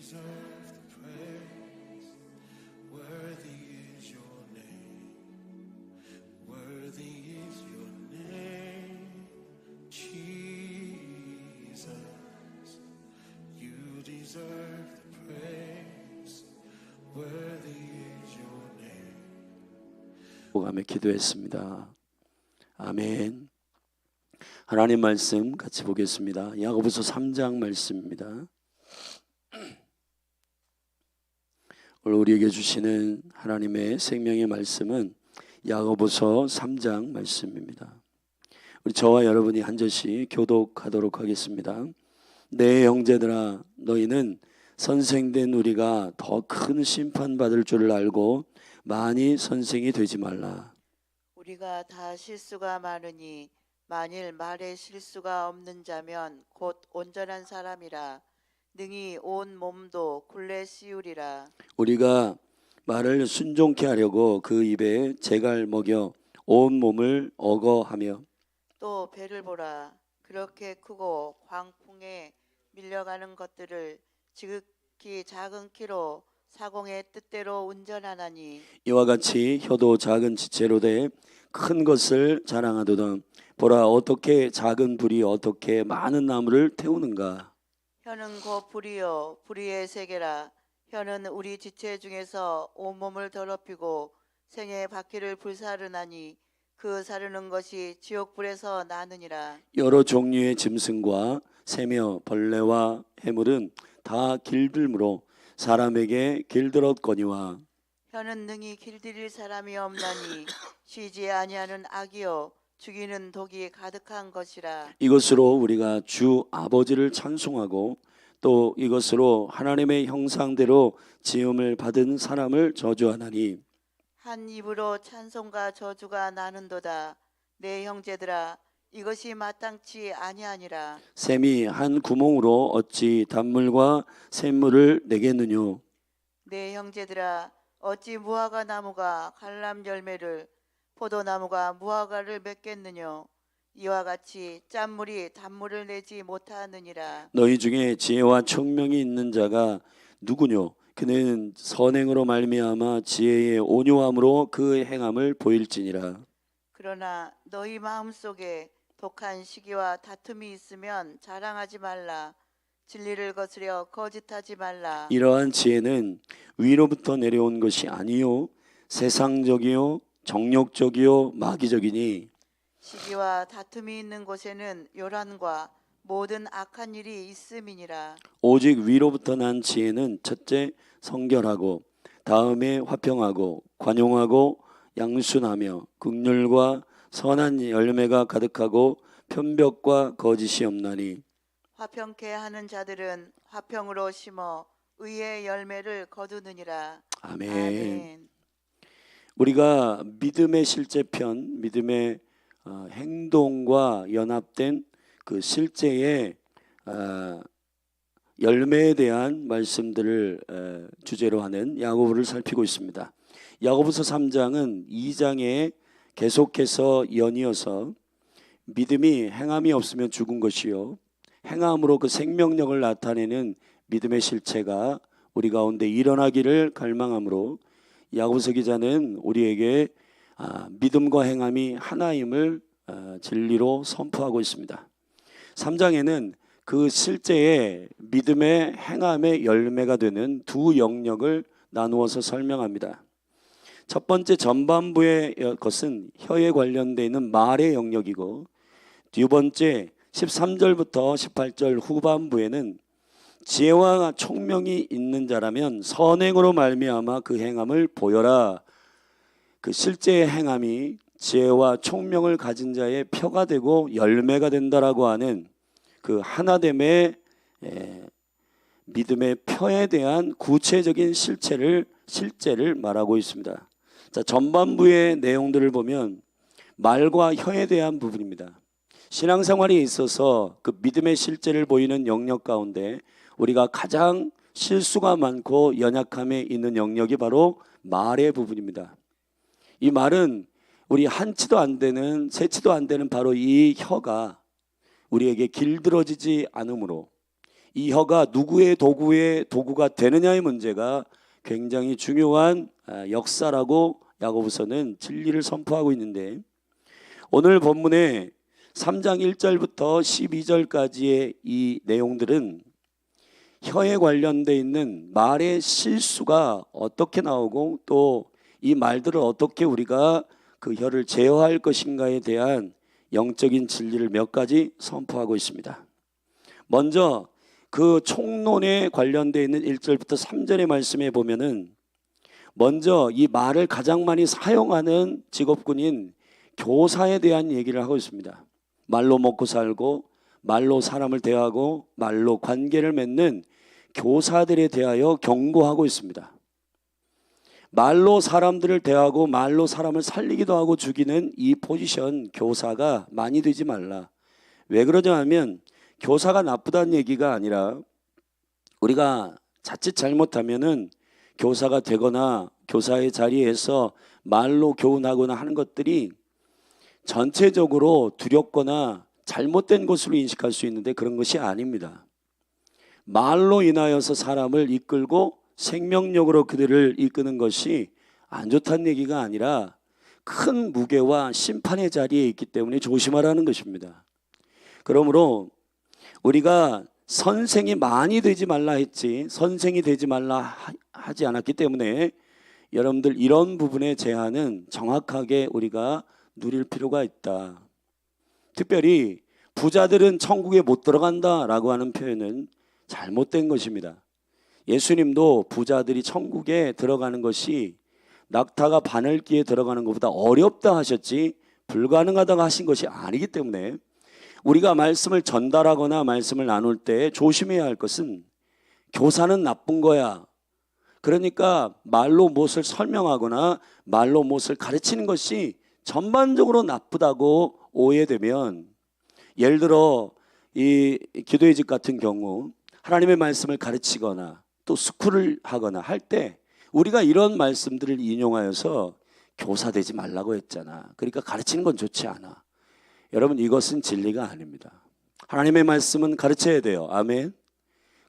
deserve the praise. Worthy is your name. Worthy is your name, Jesus. You deserve the praise. Worthy is your name. 오감에 기도했습니다. 아멘. 하나님 말씀 같이 보겠습니다. 야고보서 3장 말씀입니다. 오늘 우리에게 주시는 하나님의 생명의 말씀은 야고보서 3장 말씀입니다. 우리 저와 여러분이 한 절씩 교독하도록 하겠습니다. 내 형제들아, 너희는 선생된 우리가 더 큰 심판받을 줄을 알고 많이 선생이 되지 말라. 우리가 다 실수가 많으니 만일 말에 실수가 없는 자면 곧 온전한 사람이라 능히 온 몸도 굴레 씌우리라. 우리가 말을 순종케 하려고 그 입에 재갈 먹여 온 몸을 억어하며 또 배를 보라. 그렇게 크고 광풍에 밀려가는 것들을 지극히 작은 키로 사공의 뜻대로 운전하나니 이와 같이 혀도 작은 지체로 돼 큰 것을 자랑하도다. 보라, 어떻게 작은 불이 어떻게 많은 나무를 태우는가. 혀는 곧 불이요 불의의 세계라. 혀는 우리 지체 중에서 온몸을 더럽히고 생의 바퀴를 불사르나니 그 사르는 것이 지옥불에서 나느니라. 여러 종류의 짐승과 새며 벌레와 해물은 다 길들므로 사람에게 길들었거니와 혀는 능히 길들일 사람이 없나니 쉬지 아니하는 악이요 죽이는 독이 가득한 것이라. 이것으로 우리가 주 아버지를 찬송하고 또 이것으로 하나님의 형상대로 지음을 받은 사람을 저주하나니 한 입으로 찬송과 저주가 나는도다. 내 형제들아, 이것이 마땅치 아니하니라. 샘이 한 구멍으로 어찌 단물과 샘물을 내겠느뇨. 내 형제들아, 어찌 무화과 나무가 갈람 열매를 포도나무가 무화과를 맺겠느뇨. 이와 같이 짠물이 단물을 내지 못하느니라. 너희 중에 지혜와 청명이 있는 자가 누구뇨? 그는 선행으로 말미암아 지혜의 온유함으로 그 행함을 보일지니라. 그러나 너희 마음속에 독한 시기와 다툼이 있으면 자랑하지 말라. 진리를 거스려 거짓하지 말라. 이러한 지혜는 위로부터 내려온 것이 아니요 세상적이요 정욕적이요 마귀적이니 시기와 다툼이 있는 곳에는 요란과 모든 악한 일이 있음이니라. 오직 위로부터 난 지혜는 첫째 성결하고 다음에 화평하고 관용하고 양순하며 긍휼과 선한 열매가 가득하고 편벽과 거짓이 없나니 화평케 하는 자들은 화평으로 심어 의의 열매를 거두느니라. 아멘. 아멘. 우리가 믿음의 실제편, 믿음의 행동과 연합된 그 실제의 열매에 대한 말씀들을 주제로 하는 야고보를 살피고 있습니다. 야고보서 3장은 2장에 계속해서 연이어서 믿음이 행함이 없으면 죽은 것이요 행함으로 그 생명력을 나타내는 믿음의 실체가 우리 가운데 일어나기를 갈망하므로 야고보서 기자는 우리에게 믿음과 행함이 하나임을 진리로 선포하고 있습니다. 3장에는 그 실제의 믿음의 행함의 열매가 되는 두 영역을 나누어서 설명합니다. 첫 번째 전반부의 것은 혀에 관련되어 있는 말의 영역이고 두 번째 13절부터 18절 후반부에는 지혜와 총명이 있는 자라면 선행으로 말미암아 그 행함을 보여라. 그 실제의 행함이 지혜와 총명을 가진 자의 표가 되고 열매가 된다라고 하는 그 하나됨의 믿음의 표에 대한 구체적인 실제를 말하고 있습니다. 자, 전반부의 내용들을 보면 말과 혀에 대한 부분입니다. 신앙생활에 있어서 그 믿음의 실제를 보이는 영역 가운데 우리가 가장 실수가 많고 연약함에 있는 영역이 바로 말의 부분입니다. 이 말은 우리 한치도 안 되는 세치도 안 되는 바로 이 혀가 우리에게 길들어지지 않으므로 이 혀가 누구의 도구가 되느냐의 문제가 굉장히 중요한 역사라고 야고보서는 진리를 선포하고 있는데, 오늘 본문의 3장 1절부터 12절까지의 이 내용들은 혀에 관련되어 있는 말의 실수가 어떻게 나오고 또 이 말들을 어떻게 우리가 그 혀를 제어할 것인가에 대한 영적인 진리를 몇 가지 선포하고 있습니다. 먼저 그 총론에 관련되어 있는 1절부터 3절의 말씀에 보면은 먼저 이 말을 가장 많이 사용하는 직업군인 교사에 대한 얘기를 하고 있습니다. 말로 먹고 살고 말로 사람을 대하고 말로 관계를 맺는 교사들에 대하여 경고하고 있습니다. 말로 사람들을 대하고 말로 사람을 살리기도 하고 죽이는 이 포지션 교사가 많이 되지 말라. 왜 그러냐 하면 교사가 나쁘다는 얘기가 아니라 우리가 자칫 잘못하면은 교사가 되거나 교사의 자리에서 말로 교훈하거나 하는 것들이 전체적으로 두렵거나 잘못된 것으로 인식할 수 있는데 그런 것이 아닙니다. 말로 인하여서 사람을 이끌고 생명력으로 그들을 이끄는 것이 안 좋다는 얘기가 아니라 큰 무게와 심판의 자리에 있기 때문에 조심하라는 것입니다. 그러므로 우리가 선생이 많이 되지 말라 했지 선생이 되지 말라 하지 않았기 때문에 여러분들 이런 부분의 제한은 정확하게 우리가 누릴 필요가 있다. 특별히 부자들은 천국에 못 들어간다라고 하는 표현은 잘못된 것입니다. 예수님도 부자들이 천국에 들어가는 것이 낙타가 바늘기에 들어가는 것보다 어렵다 하셨지 불가능하다고 하신 것이 아니기 때문에 우리가 말씀을 전달하거나 말씀을 나눌 때 조심해야 할 것은 교사는 나쁜 거야. 그러니까 말로 무엇을 설명하거나 말로 무엇을 가르치는 것이 전반적으로 나쁘다고 오해되면, 예를 들어 이 기도의 집 같은 경우 하나님의 말씀을 가르치거나 또 스쿨을 하거나 할 때 우리가 이런 말씀들을 인용하여서 교사 되지 말라고 했잖아. 그러니까 가르치는 건 좋지 않아. 여러분, 이것은 진리가 아닙니다. 하나님의 말씀은 가르쳐야 돼요. 아멘.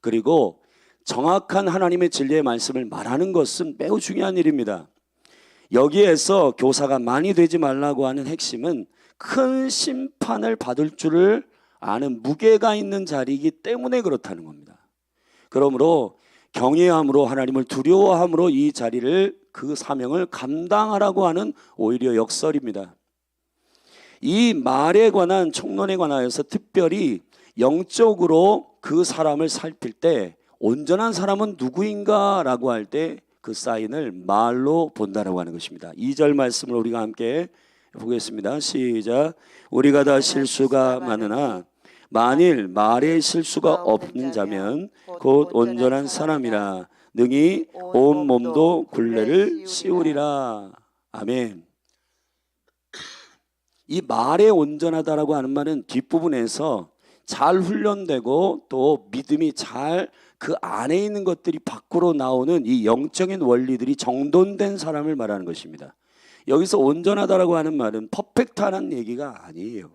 그리고 정확한 하나님의 진리의 말씀을 말하는 것은 매우 중요한 일입니다. 여기에서 교사가 많이 되지 말라고 하는 핵심은 큰 심판을 받을 줄을 아는 무게가 있는 자리이기 때문에 그렇다는 겁니다. 그러므로 경외함으로 하나님을 두려워함으로 이 자리를 그 사명을 감당하라고 하는 오히려 역설입니다. 이 말에 관한 총론에 관하여서 특별히 영적으로 그 사람을 살필 때 온전한 사람은 누구인가 라고 할 때 그 사인을 말로 본다라고 하는 것입니다. 2절 말씀을 우리가 함께 보겠습니다. 시작. 우리가 다 실수가 많으나 만일 말에 실수가 없는 자면 곧 온전한 사람이라 능히 온 몸도 굴레를 씌우리라. 아멘. 이 말에 온전하다라고 하는 말은 뒷부분에서 잘 훈련되고 또 믿음이 잘 그 안에 있는 것들이 밖으로 나오는 이 영적인 원리들이 정돈된 사람을 말하는 것입니다. 여기서 온전하다라고 하는 말은 퍼펙트하다는 얘기가 아니에요.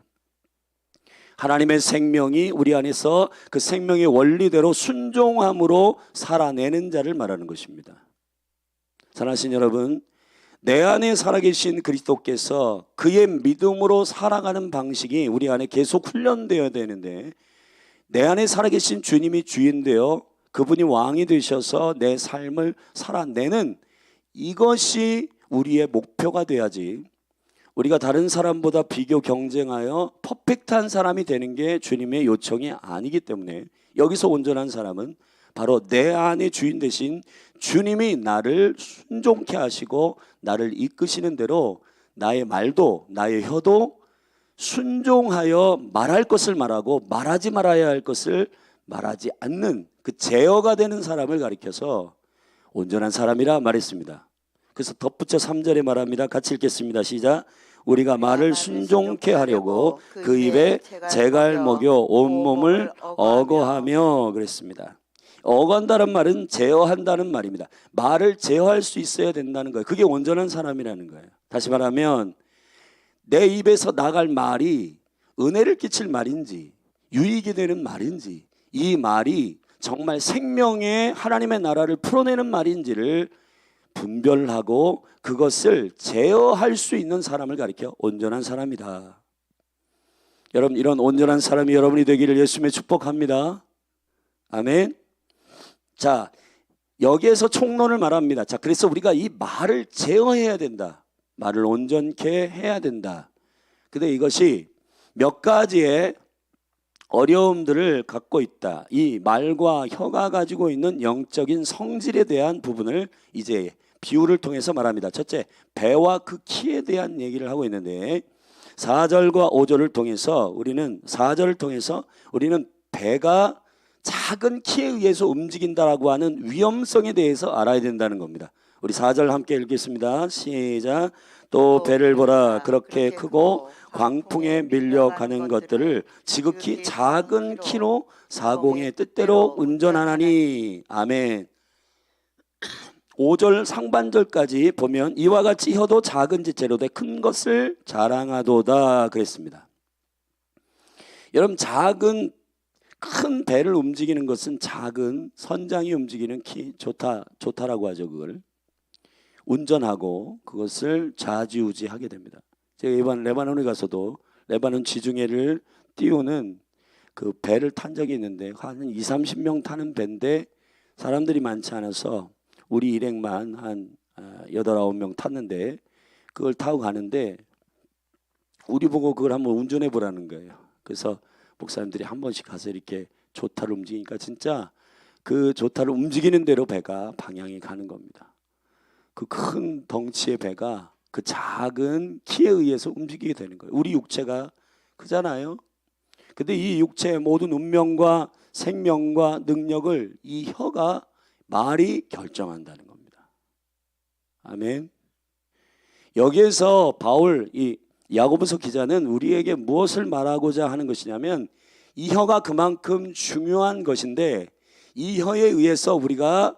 하나님의 생명이 우리 안에서 그 생명의 원리대로 순종함으로 살아내는 자를 말하는 것입니다. 사랑하신 여러분, 내 안에 살아계신 그리스도께서 그의 믿음으로 살아가는 방식이 우리 안에 계속 훈련되어야 되는데, 내 안에 살아계신 주님이 주인되어 그분이 왕이 되셔서 내 삶을 살아내는 이것이 우리의 목표가 돼야지, 우리가 다른 사람보다 비교 경쟁하여 퍼펙트한 사람이 되는 게 주님의 요청이 아니기 때문에 여기서 온전한 사람은 바로 내 안에 주인 되신 주님이 나를 순종케 하시고 나를 이끄시는 대로 나의 말도 나의 혀도 순종하여 말할 것을 말하고 말하지 말아야 할 것을 말하지 않는 그 제어가 되는 사람을 가리켜서 온전한 사람이라 말했습니다. 그래서 덧붙여 3절에 말합니다. 같이 읽겠습니다. 시작. 우리가 말을 순종케 하려고 그 입에 재갈 먹여 온몸을 어거하며 그랬습니다. 어거한다는 말은 제어한다는 말입니다. 말을 제어할 수 있어야 된다는 거예요. 그게 온전한 사람이라는 거예요. 다시 말하면 내 입에서 나갈 말이 은혜를 끼칠 말인지 유익이 되는 말인지, 이 말이 정말 생명의 하나님의 나라를 풀어내는 말인지를 분별하고 그것을 제어할 수 있는 사람을 가리켜 온전한 사람이다. 여러분, 이런 온전한 사람이 여러분이 되기를 예수님의 축복합니다. 아멘. 자, 여기에서 총론을 말합니다. 자, 그래서 우리가 이 말을 제어해야 된다. 말을 온전케 해야 된다. 근데 이것이 몇 가지의 어려움들을 갖고 있다. 이 말과 혀가 가지고 있는 영적인 성질에 대한 부분을 이제 비유를 통해서 말합니다. 첫째, 배와 그 키에 대한 얘기를 하고 있는데 4절과 5절을 통해서 우리는 배가 작은 키에 의해서 움직인다라고 하는 위험성에 대해서 알아야 된다는 겁니다. 우리 4절 함께 읽겠습니다. 시작. 또 배를 보라, 그렇게 크고 광풍에 밀려가는 것들을 지극히 작은 키로 사공의 뜻대로 운전하나니. 아멘. 5절 상반절까지 보면 이와 같이 혀도 작은 지체로되 큰 것을 자랑하도다 그랬습니다. 여러분, 큰 배를 움직이는 것은 작은 선장이 움직이는 키, 좋다라고 하죠. 그걸 운전하고 그것을 좌지우지하게 됩니다. 제가 이번 레바논에 가서도 레바논 지중해를 띄우는 그 배를 탄 적이 있는데 한 20-30명 타는 배인데 사람들이 많지 않아서 우리 일행만 한 8-9명 탔는데 그걸 타고 가는데 우리 보고 그걸 한번 운전해 보라는 거예요. 그래서 목사님들이 한 번씩 가서 이렇게 조타를 움직이니까 진짜 그 조타를 움직이는 대로 배가 방향이 가는 겁니다. 그 큰 덩치의 배가 그 작은 키에 의해서 움직이게 되는 거예요. 우리 육체가 크잖아요. 근데 이 육체의 모든 운명과 생명과 능력을 이 혀가 말이 결정한다는 겁니다. 아멘. 여기에서 바울 이 야고보서 기자는 우리에게 무엇을 말하고자 하는 것이냐면 이 혀가 그만큼 중요한 것인데 이 혀에 의해서 우리가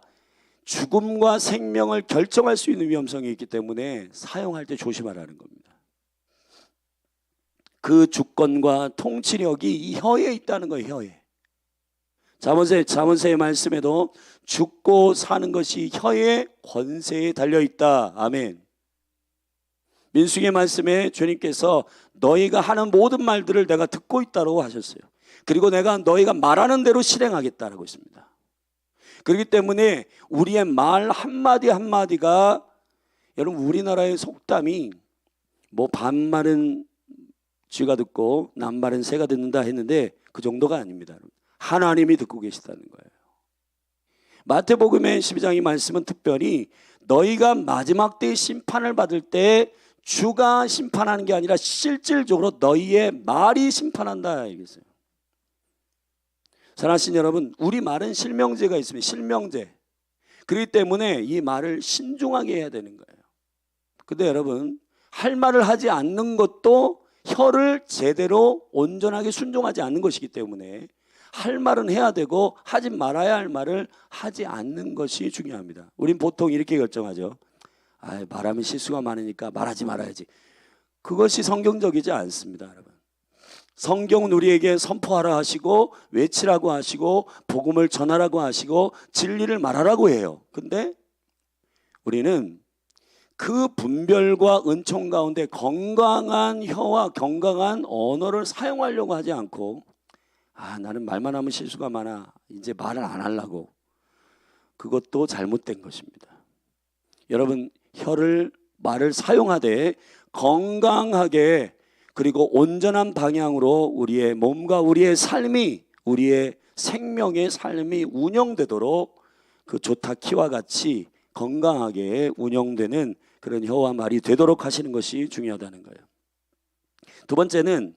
죽음과 생명을 결정할 수 있는 위험성이 있기 때문에 사용할 때 조심하라는 겁니다. 그 주권과 통치력이 이 혀에 있다는 거예요. 혀에. 잠언서의 말씀에도 죽고 사는 것이 혀의 권세에 달려있다. 아멘. 민수기의 말씀에 주님께서 너희가 하는 모든 말들을 내가 듣고 있다고 하셨어요. 그리고 내가 너희가 말하는 대로 실행하겠다라고 했습니다. 그렇기 때문에 우리의 말 한마디 한마디가, 여러분 우리나라의 속담이 뭐 반말은 쥐가 듣고 남말은 새가 듣는다 했는데 그 정도가 아닙니다. 하나님이 듣고 계시다는 거예요. 마태복음의 12장의 말씀은 특별히 너희가 마지막 때의 심판을 받을 때 주가 심판하는 게 아니라 실질적으로 너희의 말이 심판한다 이랬어요. 사랑하신 여러분, 우리 말은 실명제가 있습니다. 실명제. 그렇기 때문에 이 말을 신중하게 해야 되는 거예요. 근데 여러분, 할 말을 하지 않는 것도 혀를 제대로 온전하게 순종하지 않는 것이기 때문에 할 말은 해야 되고 하지 말아야 할 말을 하지 않는 것이 중요합니다. 우린 보통 이렇게 결정하죠. 말하면 실수가 많으니까 말하지 말아야지. 그것이 성경적이지 않습니다, 여러분. 성경은 우리에게 선포하라 하시고 외치라고 하시고 복음을 전하라고 하시고 진리를 말하라고 해요. 근데 우리는 그 분별과 은총 가운데 건강한 혀와 건강한 언어를 사용하려고 하지 않고 나는 말만 하면 실수가 많아, 이제 말을 안 하려고. 그것도 잘못된 것입니다. 여러분, 말을 사용하되 건강하게 그리고 온전한 방향으로 우리의 몸과 우리의 삶이, 우리의 생명의 삶이 운영되도록 그 조타 키와 같이 건강하게 운영되는 그런 혀와 말이 되도록 하시는 것이 중요하다는 거예요. 두 번째는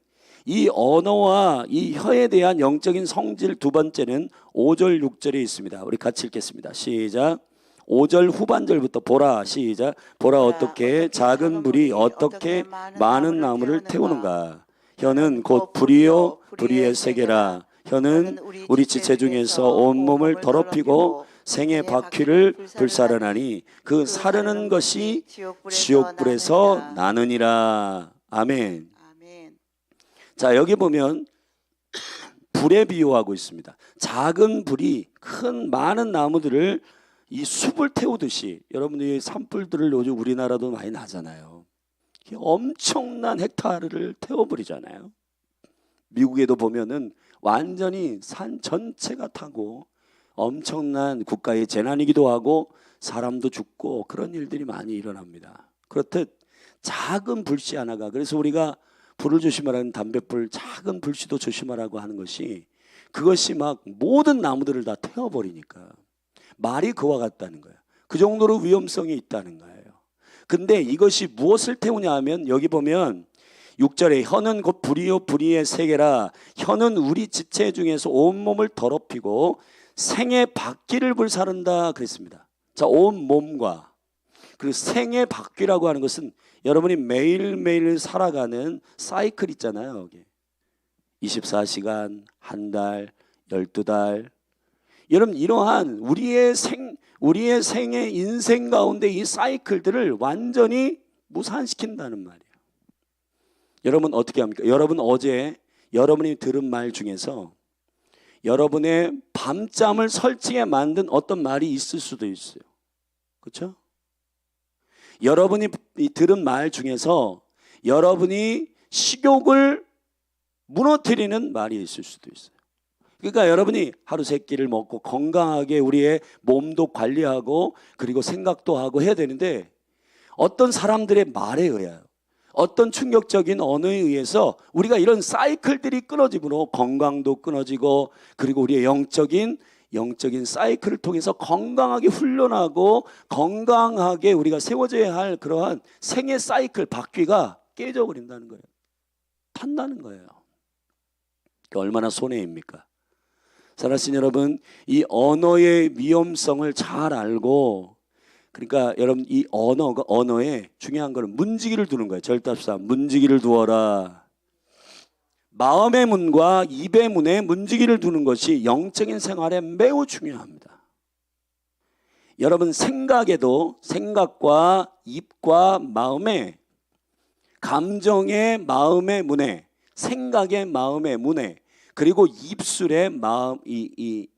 이 언어와 이 혀에 대한 영적인 성질, 두 번째는 5절 6절에 있습니다. 우리 같이 읽겠습니다. 시작. 5절 후반절부터 보라. 시작. 보라, 어떻게 작은 불이 어떻게 많은 나무를 태우는가. 혀는 곧 불이요 불의의 세계라. 혀는 우리 지체 중에서 온몸을 더럽히고 생의 바퀴를 불사르나니 그 사르는 것이 지옥불에서 나느니라. 아멘. 자, 여기 보면 불에 비유하고 있습니다. 작은 불이 큰 많은 나무들을 이 숲을 태우듯이, 여러분이 산불들을 요즘 우리나라도 많이 나잖아요. 엄청난 헥타르를 태워버리잖아요. 미국에도 보면은 완전히 산 전체가 타고 엄청난 국가의 재난이기도 하고 사람도 죽고 그런 일들이 많이 일어납니다. 그렇듯 작은 불씨 하나가, 그래서 우리가 불을 조심하라는 담뱃불, 작은 불씨도 조심하라고 하는 것이, 그것이 막 모든 나무들을 다 태워버리니까 말이 그와 같다는 거예요. 그 정도로 위험성이 있다는 거예요. 근데 이것이 무엇을 태우냐 하면, 여기 보면 6절에 혀는 곧 불이요 불의의 세계라, 혀는 우리 지체 중에서 온몸을 더럽히고 생의 바퀴를 불사른다 그랬습니다. 자, 온몸과 그리고 생의 바퀴라고 하는 것은 여러분이 매일매일 살아가는 사이클 있잖아요. 여기 24시간, 한 달, 12달. 여러분, 이러한 우리의 생의 인생 가운데 이 사이클들을 완전히 무산시킨다는 말이에요. 여러분 어떻게 합니까? 여러분 어제 여러분이 들은 말 중에서 여러분의 밤잠을 설치게 만든 어떤 말이 있을 수도 있어요. 그렇죠? 여러분이 들은 말 중에서 여러분이 식욕을 무너뜨리는 말이 있을 수도 있어요. 그러니까 여러분이 하루 세 끼를 먹고 건강하게 우리의 몸도 관리하고 그리고 생각도 하고 해야 되는데, 어떤 사람들의 말에 의하여, 어떤 충격적인 언어에 의해서 우리가 이런 사이클들이 끊어짐으로 건강도 끊어지고, 그리고 우리의 영적인 사이클을 통해서 건강하게 훈련하고 건강하게 우리가 세워져야 할 그러한 생의 사이클 바퀴가 깨져버린다는 거예요. 탄다는 거예요. 얼마나 손해입니까? 사랑하신 여러분, 이 언어의 위험성을 잘 알고, 그러니까 여러분 이 언어에 중요한 거는 문지기를 두는 거예요. 절답사 문지기를 두어라. 마음의 문과 입의 문에 문지기를 두는 것이 영적인 생활에 매우 중요합니다. 여러분 생각과 입과 마음의, 감정의 마음의 문에, 생각의 마음의 문에, 그리고 입술의 이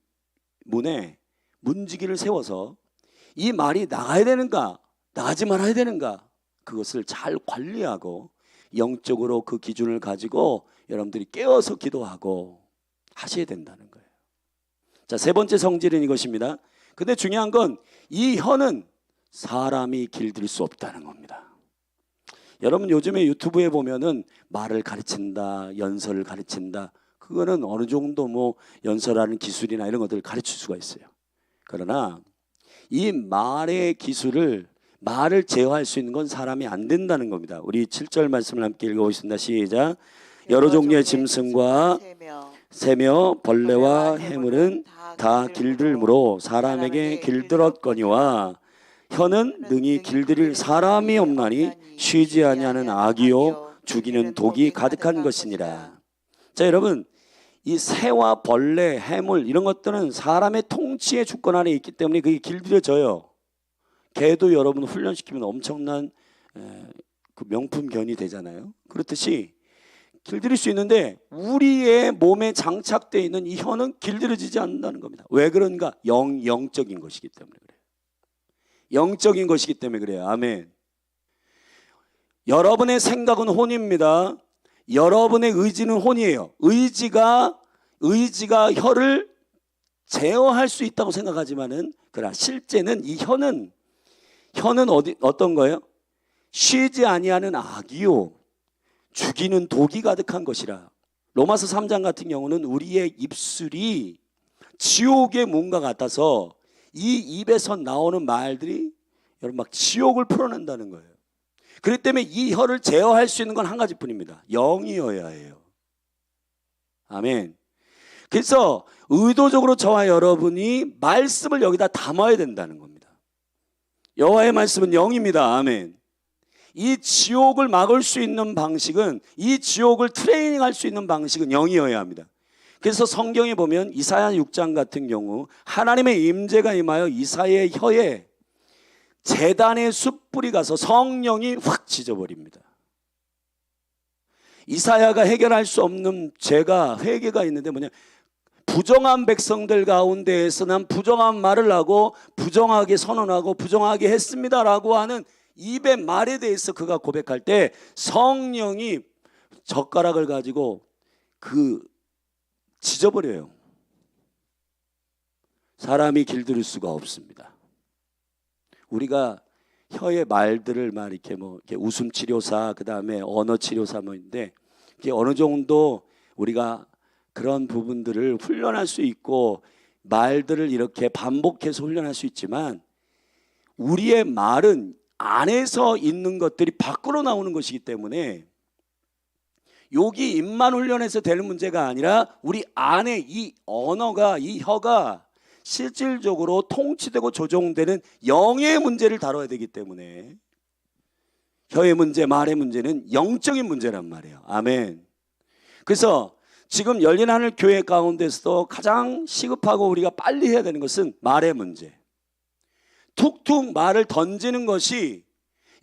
문에 문지기를 세워서 이 말이 나가야 되는가 나가지 말아야 되는가, 그것을 잘 관리하고 영적으로 그 기준을 가지고 여러분들이 깨어서 기도하고 하셔야 된다는 거예요. 자, 세 번째 성질은 이것입니다. 근데 중요한 건 이 혀는 사람이 길들 수 없다는 겁니다. 여러분 요즘에 유튜브에 보면은 말을 가르친다, 연설을 가르친다, 그거는 어느 정도 뭐 연설하는 기술이나 이런 것들을 가르칠 수가 있어요. 그러나 이 말의 기술을, 말을 제어할 수 있는 건 사람이 안 된다는 겁니다. 우리 7절 말씀을 함께 읽어보겠습니다. 시작. 여러 종류의 짐승과 새며 벌레와 해물은 다 길들므로 사람에게 길들었거니와, 혀는 능히 길들일 사람이 없나니 쉬지 아니하는 악이요 죽이는 독이 가득한 것이니라. 자, 여러분 이 새와 벌레, 해물 이런 것들은 사람의 통치의 주권 안에 있기 때문에 그게 길들여져요. 개도 여러분 훈련시키면 엄청난 그 명품 견이 되잖아요. 그렇듯이 길들일 수 있는데 우리의 몸에 장착되어 있는 이 혀는 길들여지지 않는다는 겁니다. 왜 그런가? 영적인 것이기 때문에 그래요. 영적인 것이기 때문에 그래요. 아멘. 여러분의 생각은 혼입니다. 여러분의 의지는 혼이에요. 의지가 혀를 제어할 수 있다고 생각하지만은, 그러나 실제는 이 혀는 어떤 거예요? 쉬지 아니하는 악이요 죽이는 독이 가득한 것이라. 로마서 3장 같은 경우는 우리의 입술이 지옥의 문과 같아서 이 입에서 나오는 말들이 여러분 막 지옥을 풀어낸다는 거예요. 그렇기 때문에 이 혀를 제어할 수 있는 건 한 가지뿐입니다. 영이어야 해요. 아멘. 그래서 의도적으로 저와 여러분이 말씀을 여기다 담아야 된다는 겁니다. 여호와의 말씀은 영입니다. 아멘. 이 지옥을 막을 수 있는 방식은, 이 지옥을 트레이닝할 수 있는 방식은 영이어야 합니다. 그래서 성경에 보면 이사야 6장 같은 경우 하나님의 임재가 임하여 이사야의 혀에 재단의 숯불이 가서 성령이 확 지져버립니다. 이사야가 해결할 수 없는 죄가 회개가 있는데 뭐냐, 부정한 백성들 가운데에서 난 부정한 말을 하고 부정하게 선언하고 부정하게 했습니다라고 하는 입의 말에 대해서 그가 고백할 때 성령이 젓가락을 가지고 찢어버려요. 사람이 길들일 수가 없습니다. 우리가 혀의 말들을 막 이렇게 이렇게 웃음 치료사, 그 다음에 언어 치료사 뭐인데, 이게 어느 정도 우리가 그런 부분들을 훈련할 수 있고 말들을 이렇게 반복해서 훈련할 수 있지만, 우리의 말은 안에서 있는 것들이 밖으로 나오는 것이기 때문에 여기 입만 훈련해서 되는 문제가 아니라 우리 안에 이 언어가, 이 혀가 실질적으로 통치되고 조종되는 영의 문제를 다뤄야 되기 때문에 혀의 문제, 말의 문제는 영적인 문제란 말이에요. 아멘. 그래서 지금 열린 하늘 교회 가운데서도 가장 시급하고 우리가 빨리 해야 되는 것은 말의 문제. 툭툭 말을 던지는 것이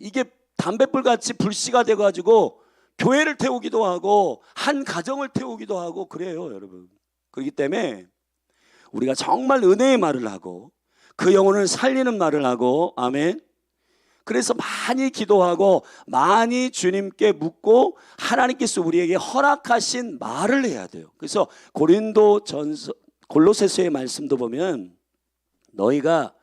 이게 담뱃불같이 불씨가 돼가지고 교회를 태우기도 하고 한 가정을 태우기도 하고 그래요, 여러분. 그렇기 때문에 우리가 정말 은혜의 말을 하고 그 영혼을 살리는 말을 하고, 아멘. 그래서 많이 기도하고 많이 주님께 묻고 하나님께서 우리에게 허락하신 말을 해야 돼요. 그래서 골로새서의 말씀도 보면 너희가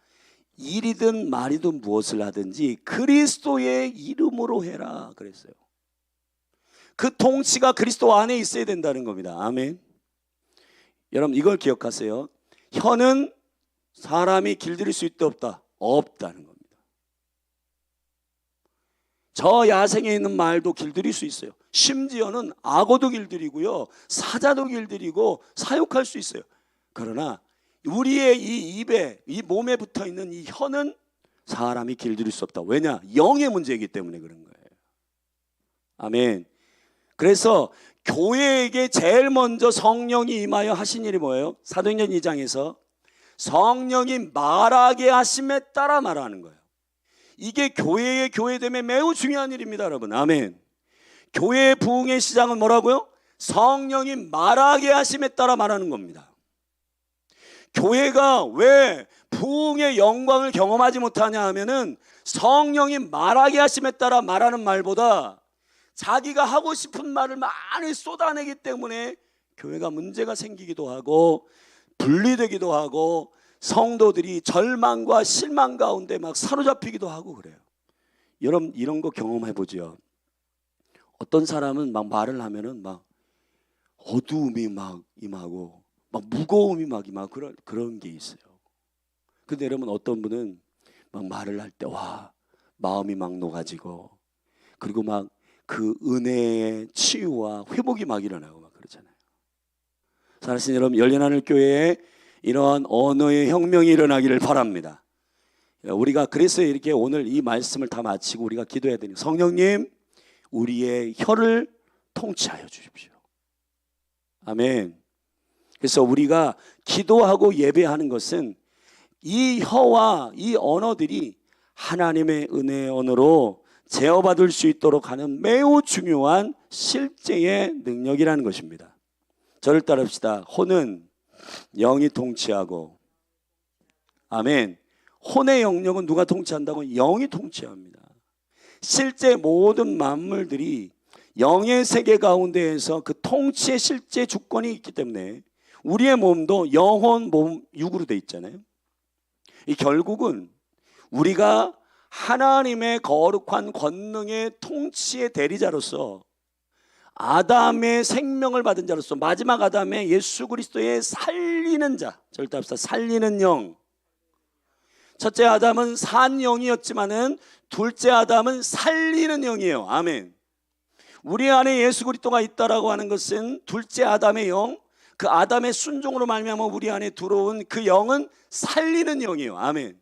일이든 말이든 무엇을 하든지 그리스도의 이름으로 해라 그랬어요. 그 통치가 그리스도 안에 있어야 된다는 겁니다. 아멘. 여러분 이걸 기억하세요. 혀는 사람이 길들일 수 있다 없다? 없다는 겁니다. 저 야생에 있는 말도 길들일 수 있어요. 심지어는 악어도 길들이고요, 사자도 길들이고 사육할 수 있어요. 그러나 우리의 이 입에, 이 몸에 붙어있는 이 혀는 사람이 길들일 수 없다. 왜냐? 영의 문제이기 때문에 그런 거예요. 아멘. 그래서 교회에게 제일 먼저 성령이 임하여 하신 일이 뭐예요? 사도행전 2장에서 성령이 말하게 하심에 따라 말하는 거예요. 이게 교회의 교회됨에 매우 중요한 일입니다, 여러분. 아멘. 교회의 부흥의 시작은 뭐라고요? 성령이 말하게 하심에 따라 말하는 겁니다. 교회가 왜 부흥의 영광을 경험하지 못하냐 하면은 성령이 말하게 하심에 따라 말하는 말보다 자기가 하고 싶은 말을 많이 쏟아내기 때문에 교회가 문제가 생기기도 하고 분리되기도 하고 성도들이 절망과 실망 가운데 막 사로잡히기도 하고 그래요. 여러분 이런 거 경험해 보죠. 어떤 사람은 막 말을 하면은 막 어두움이 막 임하고 막 무거움이 막 임하고 그런 게 있어요. 근데 여러분 어떤 분은 막 말을 할 때 와 마음이 막 녹아지고 그리고 막 그 은혜의 치유와 회복이 막 일어나고 막 그러잖아요. 사랑하는 여러분, 열린 하늘 교회에 이러한 언어의 혁명이 일어나기를 바랍니다. 우리가 그래서 이렇게 오늘 이 말씀을 다 마치고 우리가 기도해야 되는, 성령님 우리의 혀를 통치하여 주십시오. 아멘. 그래서 우리가 기도하고 예배하는 것은 이 혀와 이 언어들이 하나님의 은혜의 언어로 제어받을 수 있도록 하는 매우 중요한 실제의 능력이라는 것입니다. 저를 따릅시다. 혼은 영이 통치하고, 아멘. 혼의 영역은 누가 통치한다고? 영이 통치합니다. 실제 모든 만물들이 영의 세계 가운데에서 그 통치의 실제 주권이 있기 때문에 우리의 몸도 영혼, 몸, 육으로 돼 있잖아요. 이 결국은 우리가 하나님의 거룩한 권능의 통치의 대리자로서 아담의 생명을 받은 자로서 마지막 아담의 예수 그리스도의 살리는 자, 절대 합시다. 살리는 영. 첫째 아담은 산 영이었지만은 둘째 아담은 살리는 영이에요. 아멘. 우리 안에 예수 그리스도가 있다라고 하는 것은 둘째 아담의 영, 그 아담의 순종으로 말미암아 우리 안에 들어온 그 영은 살리는 영이에요. 아멘.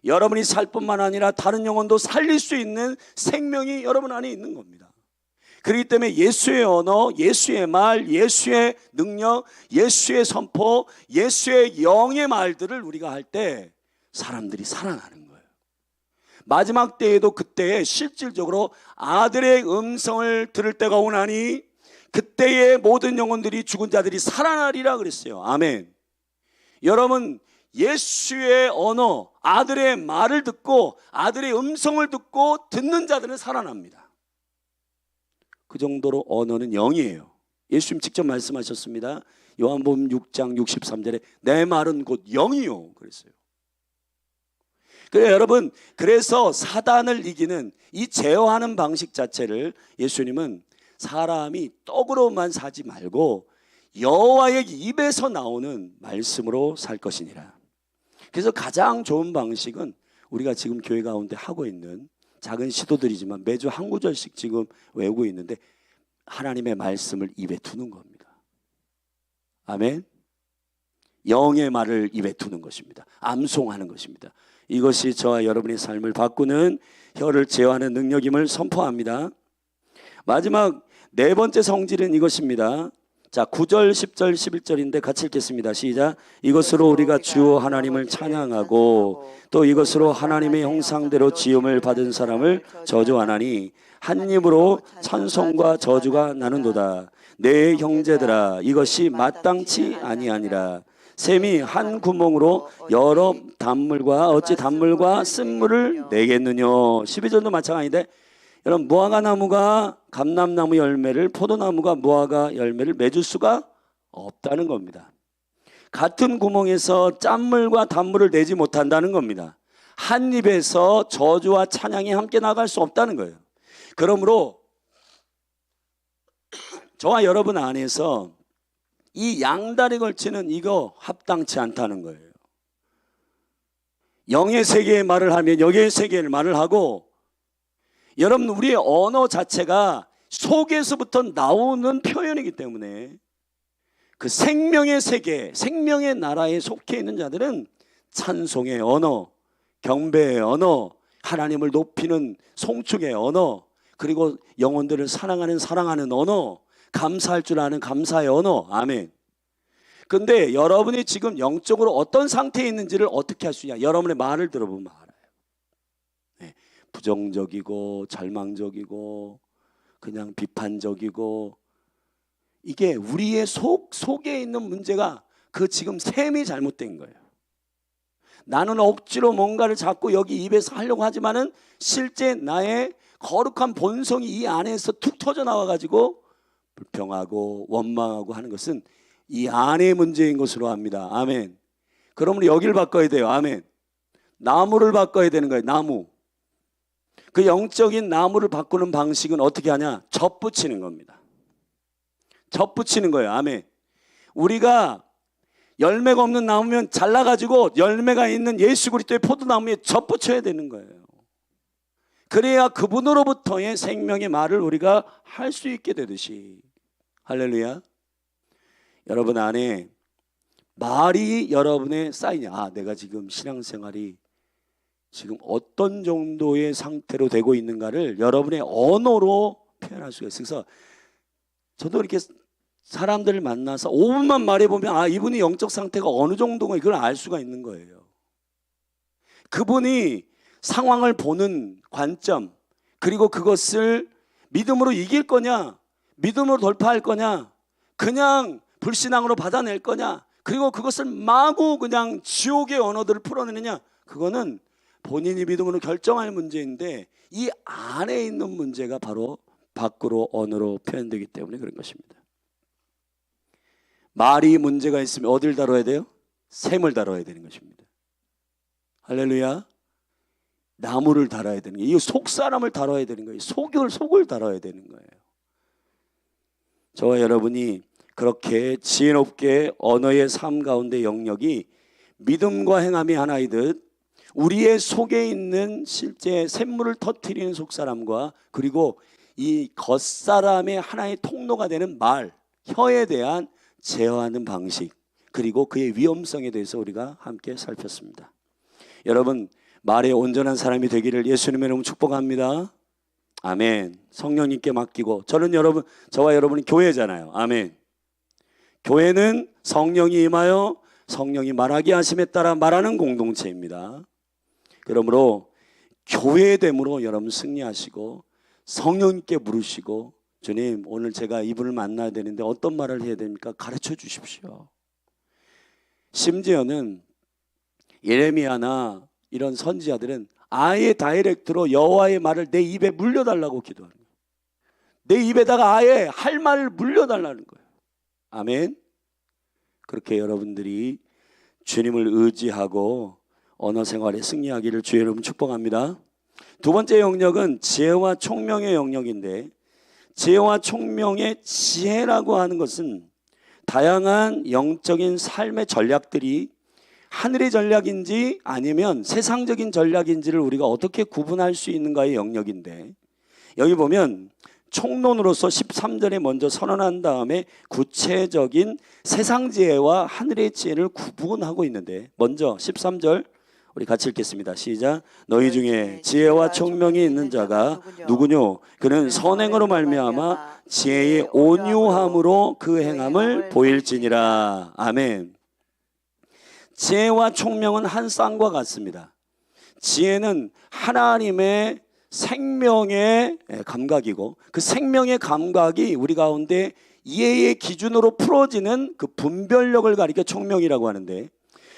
여러분이 살 뿐만 아니라 다른 영혼도 살릴 수 있는 생명이 여러분 안에 있는 겁니다. 그렇기 때문에 예수의 언어, 예수의 말, 예수의 능력, 예수의 선포, 예수의 영의 말들을 우리가 할 때 사람들이 살아나는 거예요. 마지막 때에도 그때에 실질적으로 아들의 음성을 들을 때가 오나니 그때의 모든 영혼들이 죽은 자들이 살아나리라 그랬어요. 아멘. 여러분, 예수의 언어, 아들의 말을 듣고 아들의 음성을 듣고 듣는 자들은 살아납니다. 그 정도로 언어는 영이에요. 예수님 직접 말씀하셨습니다. 요한복음 6장 63절에 내 말은 곧 영이요 그랬어요. 그래요, 여러분. 그래서 사단을 이기는 이 제어하는 방식 자체를 예수님은 사람이 떡으로만 사지 말고 여호와의 입에서 나오는 말씀으로 살 것이니라. 그래서 가장 좋은 방식은 우리가 지금 교회 가운데 하고 있는 작은 시도들이지만 매주 한 구절씩 지금 외우고 있는데 하나님의 말씀을 입에 두는 겁니다. 아멘. 영의 말을 입에 두는 것입니다. 암송하는 것입니다. 이것이 저와 여러분의 삶을 바꾸는 혀를 제어하는 능력임을 선포합니다. 마지막 네 번째 성질은 이것입니다. 자, 9절, 10절, 11절인데 같이 읽겠습니다. 시작. 이것으로 우리가 주 하나님을 찬양하고 또 이것으로 하나님의 형상대로 지음을 받은 사람을 저주하나니 한 입으로 찬송과 저주가 나는도다. 내 형제들아, 이것이 마땅치 아니하니라. 샘이 한 구멍으로 여러 단물과 어찌 단물과 쓴물을 내겠느냐. 12절도 마찬가지인데 여러분, 무화과 나무가 감람나무 열매를, 포도나무가 무화과 열매를 맺을 수가 없다는 겁니다. 같은 구멍에서 짠물과 단물을 내지 못한다는 겁니다. 한 입에서 저주와 찬양이 함께 나갈 수 없다는 거예요. 그러므로 저와 여러분 안에서 이 양다리 걸치는 이거 합당치 않다는 거예요. 영의 세계의 말을 하면 영의 세계의 말을 하고, 여러분, 우리의 언어 자체가 속에서부터 나오는 표현이기 때문에 그 생명의 세계, 생명의 나라에 속해 있는 자들은 찬송의 언어, 경배의 언어, 하나님을 높이는 송축의 언어, 그리고 영혼들을 사랑하는 언어, 감사할 줄 아는 감사의 언어. 아멘. 근데 여러분이 지금 영적으로 어떤 상태에 있는지를 어떻게 할 수 있냐? 여러분의 말을 들어보면 알아요. 네, 부정적이고 절망적이고 그냥 비판적이고, 이게 우리의 속에 있는 문제가 그 지금 셈이 잘못된 거예요. 나는 억지로 뭔가를 자꾸 여기 입에서 하려고 하지만은 실제 나의 거룩한 본성이 이 안에서 툭 터져 나와가지고 불평하고 원망하고 하는 것은 이 안의 문제인 것으로 압니다. 아멘. 그러므로 여기를 바꿔야 돼요. 아멘. 나무를 바꿔야 되는 거예요. 나무. 그 영적인 나무를 바꾸는 방식은 어떻게 하냐? 젖붙이는 겁니다. 젖붙이는 거예요. 아멘. 우리가 열매가 없는 나무면 잘라가지고 열매가 있는 예수 그리스도의 포도나무에 젖붙여야 되는 거예요. 그래야 그분으로부터의 생명의 말을 우리가 할 수 있게 되듯이. 할렐루야. 여러분 안에 말이 여러분의 사인이야. 아, 내가 지금 신앙생활이 지금 어떤 정도의 상태로 되고 있는가를 여러분의 언어로 표현할 수가 있어요. 그래서 저도 이렇게 사람들을 만나서 5분만 말해보면 아, 이분이 영적 상태가 어느 정도인가 그걸 알 수가 있는 거예요. 그분이 상황을 보는 관점, 그리고 그것을 믿음으로 이길 거냐, 믿음으로 돌파할 거냐, 그냥 불신앙으로 받아낼 거냐, 그리고 그것을 마구 그냥 지옥의 언어들을 풀어내느냐, 그거는 본인이 믿음으로 결정할 문제인데 이 안에 있는 문제가 바로 밖으로 언어로 표현되기 때문에 그런 것입니다. 말이 문제가 있으면 어딜 다뤄야 돼요? 샘을 다뤄야 되는 것입니다. 할렐루야. 나무를 다뤄야 되는 거예요. 이 속사람을 다뤄야 되는 거예요. 속을 다뤄야 되는 거예요. 저와 여러분이 그렇게 지혜롭게 언어의 삶 가운데 영역이 믿음과 행함이 하나이듯 우리의 속에 있는 실제 샘물을 터뜨리는 속사람과 그리고 이 겉사람의 하나의 통로가 되는 말, 혀에 대한 제어하는 방식, 그리고 그의 위험성에 대해서 우리가 함께 살폈습니다. 여러분, 말에 온전한 사람이 되기를 예수님의 이름으로 축복합니다. 아멘. 성령님께 맡기고, 저와 여러분이 교회잖아요. 아멘. 교회는 성령이 임하여 성령이 말하게 하심에 따라 말하는 공동체입니다. 그러므로 교회됨으로 여러분 승리하시고 성령님께 물으시고 주님 오늘 제가 이분을 만나야 되는데 어떤 말을 해야 됩니까? 가르쳐 주십시오. 심지어는 예레미야나 이런 선지자들은 아예 다이렉트로 여호와의 말을 내 입에 물려달라고 기도하는 거예요. 내 입에다가 아예 할 말을 물려달라는 거예요. 아멘. 그렇게 여러분들이 주님을 의지하고 언어 생활에 승리하기를 주의 이름 축복합니다. 두 번째 영역은 지혜와 총명의 영역인데, 지혜와 총명의 지혜라고 하는 것은 다양한 영적인 삶의 전략들이 하늘의 전략인지 아니면 세상적인 전략인지를 우리가 어떻게 구분할 수 있는가의 영역인데, 여기 보면 총론으로서 13절에 먼저 선언한 다음에 구체적인 세상 지혜와 하늘의 지혜를 구분하고 있는데, 먼저 13절 우리 같이 읽겠습니다. 시작. 너희 중에 지혜와 총명이 있는 자가 누구뇨? 그는 선행으로 말미암아 지혜의 온유함으로 그 행함을 보일지니라. 아멘. 지혜와 총명은 한 쌍과 같습니다. 지혜는 하나님의 생명의 감각이고, 그 생명의 감각이 우리 가운데 이해의 기준으로 풀어지는 그 분별력을 가리켜 총명이라고 하는데,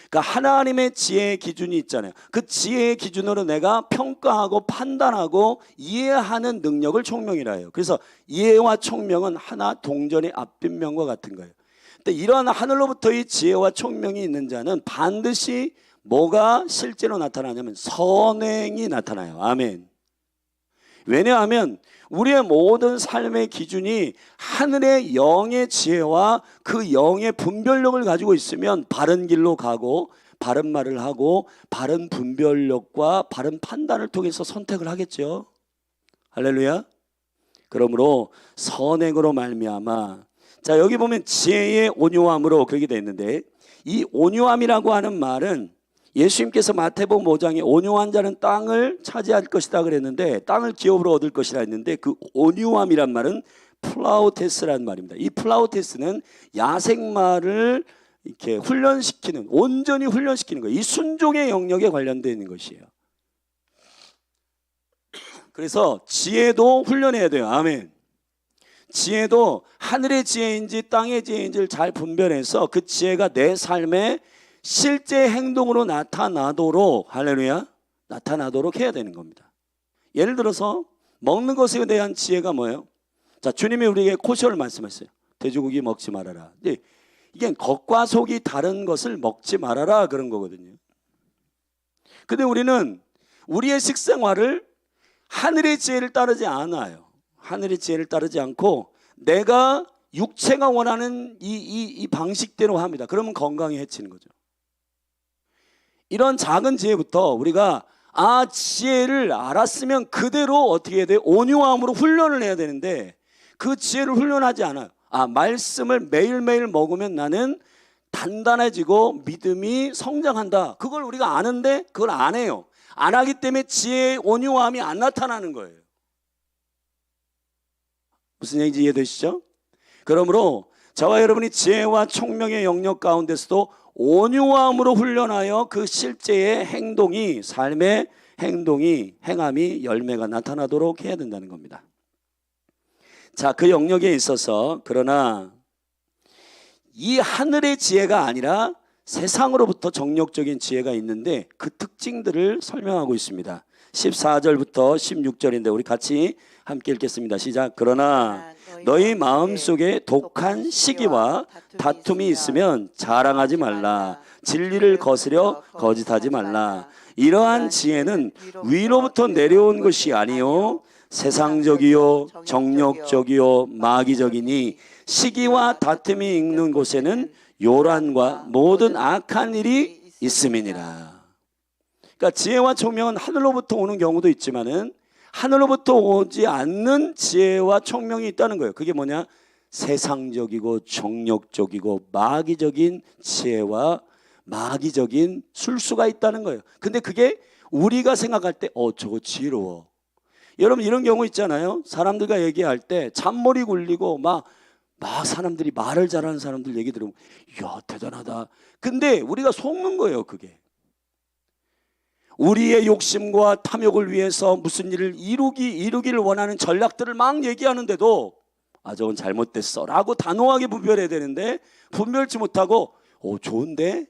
그러니까 하나님의 지혜의 기준이 있잖아요. 그 지혜의 기준으로 내가 평가하고 판단하고 이해하는 능력을 총명이라 해요. 그래서 이해와 총명은 하나 동전의 앞뒷면과 같은 거예요. 근데 이러한 하늘로부터의 지혜와 총명이 있는 자는 반드시 뭐가 실제로 나타나냐면 선행이 나타나요. 아멘. 왜냐하면 우리의 모든 삶의 기준이 하늘의 영의 지혜와 그 영의 분별력을 가지고 있으면 바른 길로 가고 바른 말을 하고 바른 분별력과 바른 판단을 통해서 선택을 하겠죠. 할렐루야. 그러므로 선행으로 말미암아, 자 여기 보면 지혜의 온유함으로 그렇게 되어 있는데, 이 온유함이라고 하는 말은 예수님께서 마태복음 5장에 온유한 자는 땅을 차지할 것이다 그랬는데, 땅을 기업으로 얻을 것이라 했는데, 그 온유함이란 말은 플라우테스라는 말입니다. 이 플라우테스는 야생마를 이렇게 훈련시키는, 온전히 훈련시키는 거예요. 이 순종의 영역에 관련되어 있는 것이에요. 그래서 지혜도 훈련해야 돼요. 아멘. 지혜도 하늘의 지혜인지 땅의 지혜인지를 잘 분별해서 그 지혜가 내 삶에 실제 행동으로 나타나도록, 할렐루야, 나타나도록 해야 되는 겁니다. 예를 들어서 먹는 것에 대한 지혜가 뭐예요? 자, 주님이 우리에게 코셔를 말씀하셨어요. 돼지고기 먹지 말아라. 근데 이게 겉과 속이 다른 것을 먹지 말아라 그런 거거든요. 근데 우리는 우리의 식생활을 하늘의 지혜를 따르지 않아요. 하늘의 지혜를 따르지 않고 내가 육체가 원하는 이 방식대로 합니다. 그러면 건강에 해치는 거죠. 이런 작은 지혜부터 우리가 지혜를 알았으면 그대로 어떻게 해야 돼요? 온유함으로 훈련을 해야 되는데, 그 지혜를 훈련하지 않아요. 말씀을 매일매일 먹으면 나는 단단해지고 믿음이 성장한다. 그걸 우리가 아는데 그걸 안 해요. 안 하기 때문에 지혜의 온유함이 안 나타나는 거예요. 무슨 얘기인지 이해되시죠? 그러므로 저와 여러분이 지혜와 총명의 영역 가운데서도 온유함으로 훈련하여 그 실제의 행동이, 삶의 행동이, 행함이, 열매가 나타나도록 해야 된다는 겁니다. 자, 그 영역에 있어서 그러나 이 하늘의 지혜가 아니라 세상으로부터 정력적인 지혜가 있는데 그 특징들을 설명하고 있습니다. 14절부터 16절인데 우리 같이 함께 읽겠습니다. 시작. 그러나 너희 마음속에 독한 시기와 다툼이 있으면 자랑하지 말라. 진리를 거스려 거짓하지 말라. 이러한 지혜는 위로부터 내려온 것이 아니요 세상적이요 정력적이요 마귀적이니 시기와 다툼이 있는 곳에는 요란과 모든 악한 일이 있음이니라. 그러니까 지혜와 총명은 하늘로부터 오는 경우도 있지만은 하늘로부터 오지 않는 지혜와 총명이 있다는 거예요. 그게 뭐냐? 세상적이고 정력적이고 마귀적인 지혜와 마귀적인 술수가 있다는 거예요. 근데 그게 우리가 생각할 때 저거 지혜로워. 여러분 이런 경우 있잖아요. 사람들과 얘기할 때 잔머리 굴리고 막 사람들이 말을 잘하는 사람들 얘기 들으면 이야 대단하다. 근데 우리가 속는 거예요. 그게 우리의 욕심과 탐욕을 위해서 무슨 일을 이루기를 원하는 전략들을 막 얘기하는데도 저건 잘못됐어 라고 단호하게 분별해야 되는데 분별치 못하고 좋은데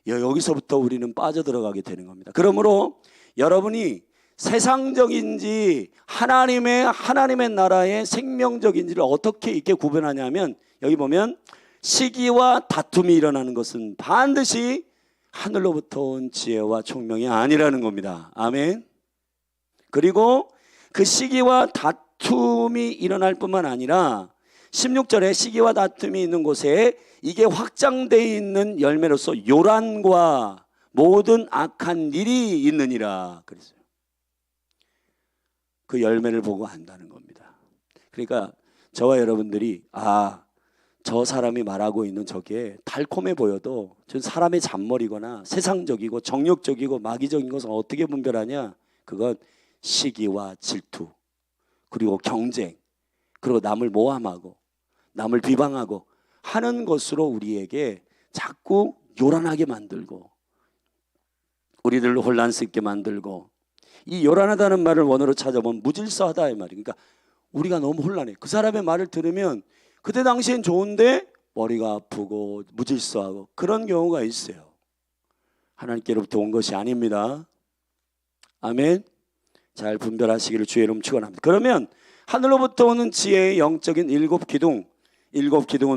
여기서부터 우리는 빠져들어가게 되는 겁니다. 그러므로 여러분이 세상적인지 하나님의 나라의 생명적인지를 어떻게 이렇게 구분하냐면, 여기 보면 시기와 다툼이 일어나는 것은 반드시 하늘로부터 온 지혜와 총명이 아니라는 겁니다. 아멘. 그리고 그 시기와 다툼이 일어날 뿐만 아니라 16절에 시기와 다툼이 있는 곳에 이게 확장되어 있는 열매로서 요란과 모든 악한 일이 있느니라 그랬어요. 그 열매를 보고 안다는 겁니다. 그러니까 저와 여러분들이 저 사람이 말하고 있는 저게 달콤해 보여도 전 사람의 잔머리거나 세상적이고 정욕적이고 마귀적인 것을 어떻게 분별하냐? 그건 시기와 질투, 그리고 경쟁, 그리고 남을 모함하고 남을 비방하고 하는 것으로 우리에게 자꾸 요란하게 만들고 우리들을 혼란스럽게 만들고, 이 요란하다는 말을 원어로 찾아보면 무질서하다 이 말이에요. 그러니까 우리가 너무 혼란해. 그 사람의 말을 들으면 그때 당시엔 좋은데 머리가 아프고 무질서하고 그런 경우가 있어요. 하나님께로부터 온 것이 아닙니다. 아멘. 잘 분별하시기를 주의 이름 축원합니다. 그러면 하늘로부터 오는 지혜의 영적인 일곱 기둥은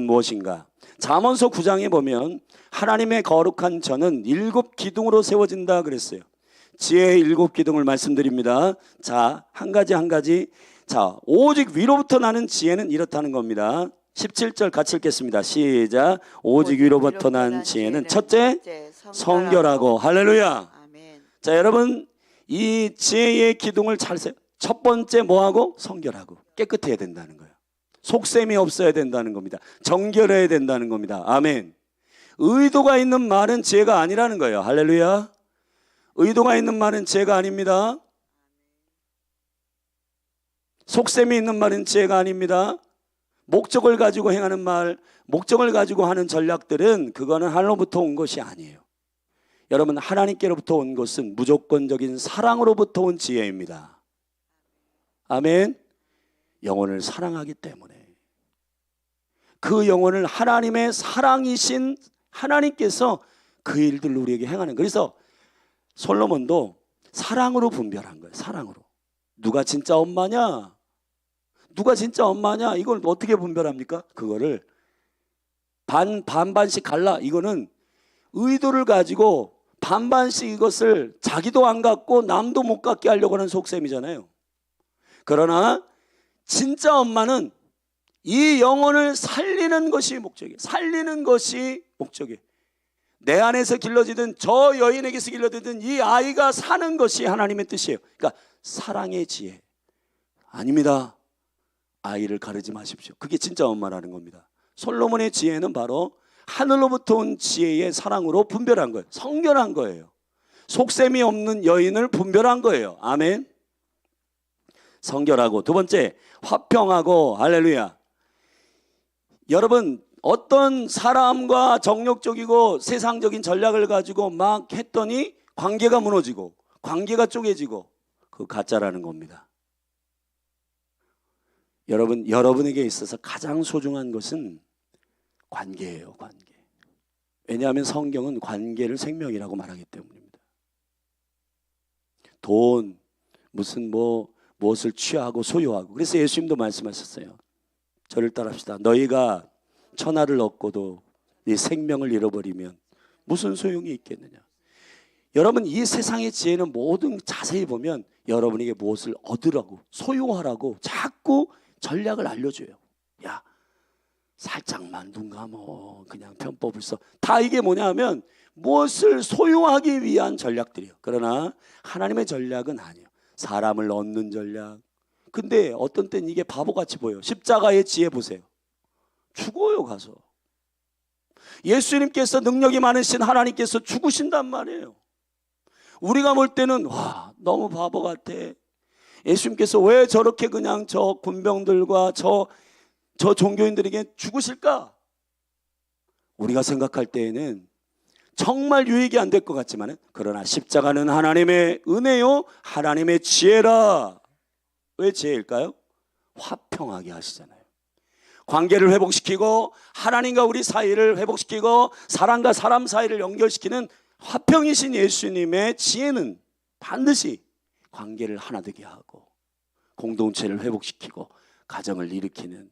무엇인가? 잠언서 9장에 보면 하나님의 거룩한 전은 일곱 기둥으로 세워진다 그랬어요. 지혜의 일곱 기둥을 말씀드립니다. 자, 한 가지. 자, 오직 위로부터 나는 지혜는 이렇다는 겁니다. 17절 같이 읽겠습니다. 시작. 오직 위로부터 난 지혜는 첫째, 성결하고. 할렐루야. 아멘. 자, 여러분 이 지혜의 기둥을 잘 세요. 첫 번째 뭐하고? 성결하고 깨끗해야 된다는 거예요. 속셈이 없어야 된다는 겁니다. 정결해야 된다는 겁니다. 아멘. 의도가 있는 말은 지혜가 아니라는 거예요. 할렐루야. 의도가 있는 말은 지혜가 아닙니다. 속셈이 있는 말은 지혜가 아닙니다. 목적을 가지고 행하는 말, 목적을 가지고 하는 전략들은 그거는 하늘로부터 온 것이 아니에요. 여러분, 하나님께로부터 온 것은 무조건적인 사랑으로부터 온 지혜입니다. 아멘. 영혼을 사랑하기 때문에 그 영혼을 하나님의 사랑이신 하나님께서 그 일들을 우리에게 행하는. 그래서 솔로몬도 사랑으로 분별한 거예요. 사랑으로. 누가 진짜 엄마냐? 누가 진짜 엄마냐? 이걸 어떻게 분별합니까? 그거를 반반씩 갈라. 이거는 의도를 가지고 반반씩 이것을 자기도 안 갖고 남도 못 갖게 하려고 하는 속셈이잖아요. 그러나 진짜 엄마는 이 영혼을 살리는 것이 목적이에요. 살리는 것이 목적이에요. 내 안에서 길러지든 저 여인에게서 길러지든 이 아이가 사는 것이 하나님의 뜻이에요. 그러니까 사랑의 지혜 아닙니다. 아이를 가르지 마십시오. 그게 진짜 엄마라는 겁니다. 솔로몬의 지혜는 바로 하늘로부터 온 지혜의 사랑으로 분별한 거예요. 성결한 거예요. 속셈이 없는 여인을 분별한 거예요. 아멘. 성결하고, 두 번째 화평하고. 할렐루야. 여러분, 어떤 사람과 정욕적이고 세상적인 전략을 가지고 막 했더니 관계가 무너지고 관계가 쪼개지고, 그거 가짜라는 겁니다. 여러분에게 있어서 가장 소중한 것은 관계예요. 관계. 왜냐하면 성경은 관계를 생명이라고 말하기 때문입니다. 돈, 무엇을 취하고 소유하고. 그래서 예수님도 말씀하셨어요. 저를 따라합시다. 너희가 천하를 얻고도 네 생명을 잃어버리면 무슨 소용이 있겠느냐. 여러분, 이 세상의 지혜는 모든 자세히 보면 여러분에게 무엇을 얻으라고, 소유하라고 자꾸 전략을 알려줘요. 야, 살짝만 눈 감어, 그냥 편법을 써. 다 이게 뭐냐 하면 무엇을 소유하기 위한 전략들이에요. 그러나 하나님의 전략은 아니에요. 사람을 얻는 전략. 근데 어떤 때는 이게 바보같이 보여요. 십자가의 지혜 보세요. 죽어요, 가서. 예수님께서 능력이 많으신 하나님께서 죽으신단 말이에요. 우리가 볼 때는 와, 너무 바보 같아. 예수님께서 왜 저렇게 그냥 저 군병들과 저 종교인들에게 죽으실까? 우리가 생각할 때에는 정말 유익이 안 될 것 같지만 그러나 십자가는 하나님의 은혜요 하나님의 지혜라. 왜 지혜일까요? 화평하게 하시잖아요. 관계를 회복시키고 하나님과 우리 사이를 회복시키고 사람과 사람 사이를 연결시키는 화평이신 예수님의 지혜는 반드시 관계를 하나 되게 하고 공동체를 회복시키고 가정을 일으키는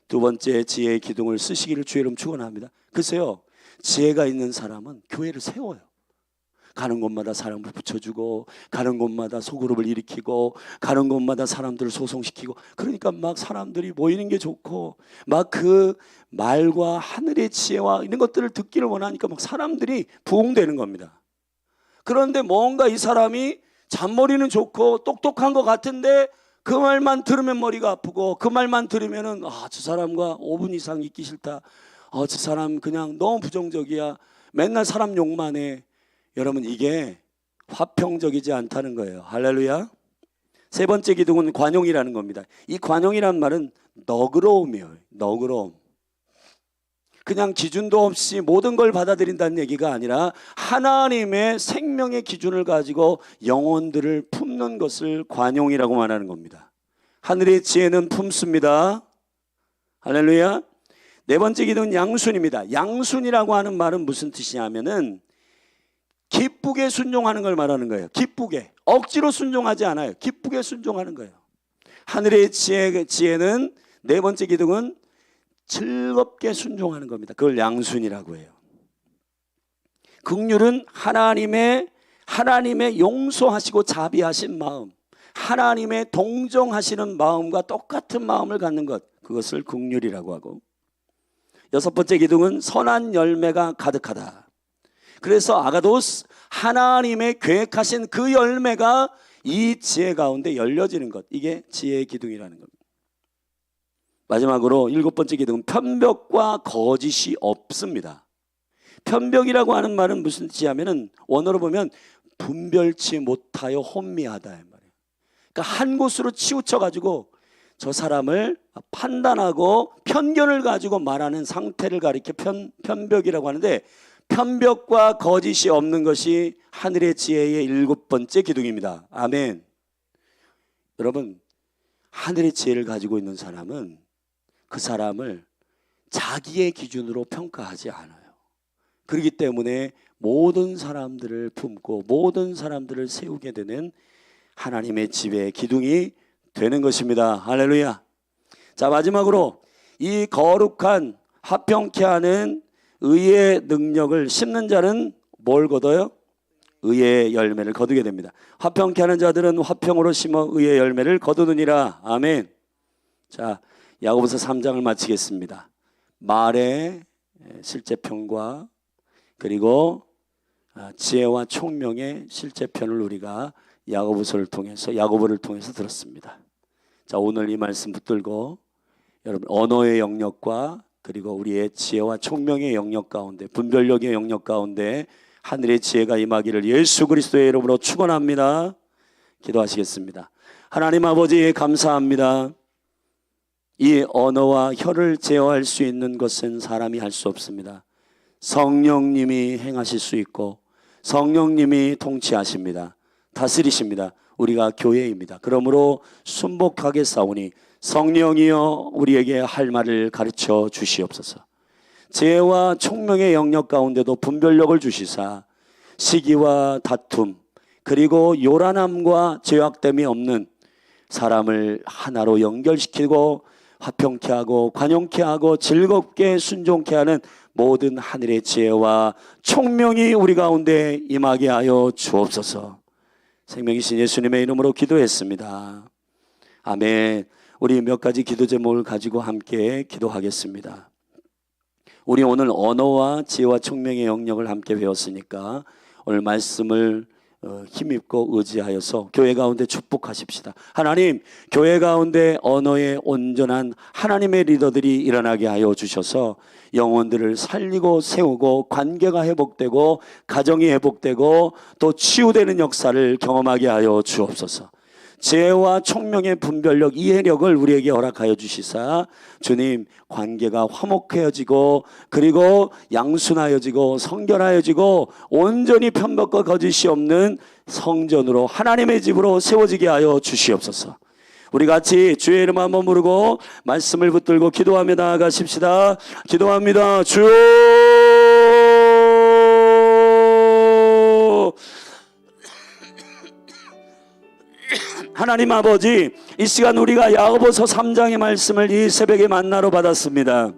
두 번째 지혜의 기둥을 쓰시기를 주의 이름 축원합니다. 글쎄요, 지혜가 있는 사람은 교회를 세워요. 가는 곳마다 사람을 붙여주고 가는 곳마다 소그룹을 일으키고 가는 곳마다 사람들을 소송시키고 그러니까 막 사람들이 모이는 게 좋고 막 그 말과 하늘의 지혜와 이런 것들을 듣기를 원하니까 막 사람들이 부흥되는 겁니다. 그런데 뭔가 이 사람이 잔머리는 좋고 똑똑한 것 같은데 그 말만 들으면 머리가 아프고 그 말만 들으면은 저 사람과 5분 이상 있기 싫다. 저 사람 그냥 너무 부정적이야. 맨날 사람 욕만 해. 여러분, 이게 화평적이지 않다는 거예요. 할렐루야. 세 번째 기둥은 관용이라는 겁니다. 이 관용이란 말은 너그러움이에요. 너그러움. 그냥 기준도 없이 모든 걸 받아들인다는 얘기가 아니라 하나님의 생명의 기준을 가지고 영혼들을 품는 것을 관용이라고 말하는 겁니다. 하늘의 지혜는 품습니다. 할렐루야. 네 번째 기둥은 양순입니다. 양순이라고 하는 말은 무슨 뜻이냐면은 기쁘게 순종하는 걸 말하는 거예요. 기쁘게. 억지로 순종하지 않아요. 기쁘게 순종하는 거예요. 하늘의 지혜는 네 번째 기둥은 즐겁게 순종하는 겁니다. 그걸 양순이라고 해요. 긍휼은 하나님의 용서하시고 자비하신 마음, 하나님의 동정하시는 마음과 똑같은 마음을 갖는 것, 그것을 긍휼이라고 하고, 여섯 번째 기둥은 선한 열매가 가득하다. 그래서 아가도스, 하나님의 계획하신 그 열매가 이 지혜 가운데 열려지는 것, 이게 지혜의 기둥이라는 겁니다. 마지막으로 일곱 번째 기둥은 편벽과 거짓이 없습니다. 편벽이라고 하는 말은 무슨 뜻이냐면은 원어로 보면 분별치 못하여 혼미하다 이 말이에요. 그러니까 한 곳으로 치우쳐 가지고 저 사람을 판단하고 편견을 가지고 말하는 상태를 가리켜 편벽이라고 하는데, 편벽과 거짓이 없는 것이 하늘의 지혜의 일곱 번째 기둥입니다. 아멘. 여러분, 하늘의 지혜를 가지고 있는 사람은 그 사람을 자기의 기준으로 평가하지 않아요. 그렇기 때문에 모든 사람들을 품고 모든 사람들을 세우게 되는 하나님의 지혜의 기둥이 되는 것입니다. 할렐루야. 자, 마지막으로 이 거룩한 화평케 하는 의의 능력을 심는 자는 뭘 거둬요? 의의 열매를 거두게 됩니다. 화평케 하는 자들은 화평으로 심어 의의 열매를 거두느니라. 아멘. 자, 야고보서 3장을 마치겠습니다. 말의 실제편과 그리고 지혜와 총명의 실제편을 우리가 야고보를 통해서 들었습니다. 자, 오늘 이 말씀 붙들고 여러분 언어의 영역과 그리고 우리의 지혜와 총명의 영역 가운데, 분별력의 영역 가운데 하늘의 지혜가 임하기를 예수 그리스도의 이름으로 축원합니다. 기도하시겠습니다. 하나님 아버지, 감사합니다. 이 언어와 혀를 제어할 수 있는 것은 사람이 할 수 없습니다. 성령님이 행하실 수 있고 성령님이 통치하십니다. 다스리십니다. 우리가 교회입니다. 그러므로 순복하게 싸우니 성령이여 우리에게 할 말을 가르쳐 주시옵소서. 지혜와 총명의 영역 가운데도 분별력을 주시사 시기와 다툼 그리고 요란함과 죄악됨이 없는 사람을 하나로 연결시키고 화평케 하고 관용케 하고 즐겁게 순종케 하는 모든 하늘의 지혜와 총명이 우리 가운데 임하게 하여 주옵소서. 생명이신 예수님의 이름으로 기도했습니다. 아멘. 우리 몇 가지 기도 제목을 가지고 함께 기도하겠습니다. 우리 오늘 언어와 지혜와 총명의 영역을 함께 배웠으니까 오늘 말씀을 힘입고 의지하여서 교회 가운데 축복하십시다. 하나님, 교회 가운데 언어의 온전한 하나님의 리더들이 일어나게 하여 주셔서 영혼들을 살리고 세우고 관계가 회복되고 가정이 회복되고 또 치유되는 역사를 경험하게 하여 주옵소서. 지혜와 총명의 분별력, 이해력을 우리에게 허락하여 주시사 주님, 관계가 화목해지고 그리고 양순하여지고 성결하여지고 온전히 편법과 거짓이 없는 성전으로 하나님의 집으로 세워지게 하여 주시옵소서. 우리 같이 주의 이름 한번 부르고 말씀을 붙들고 기도하며 나아가십시다. 기도합니다. 주여, 하나님 아버지, 이 시간 우리가 야고보서 3장의 말씀을 이 새벽에 만나러 받았습니다.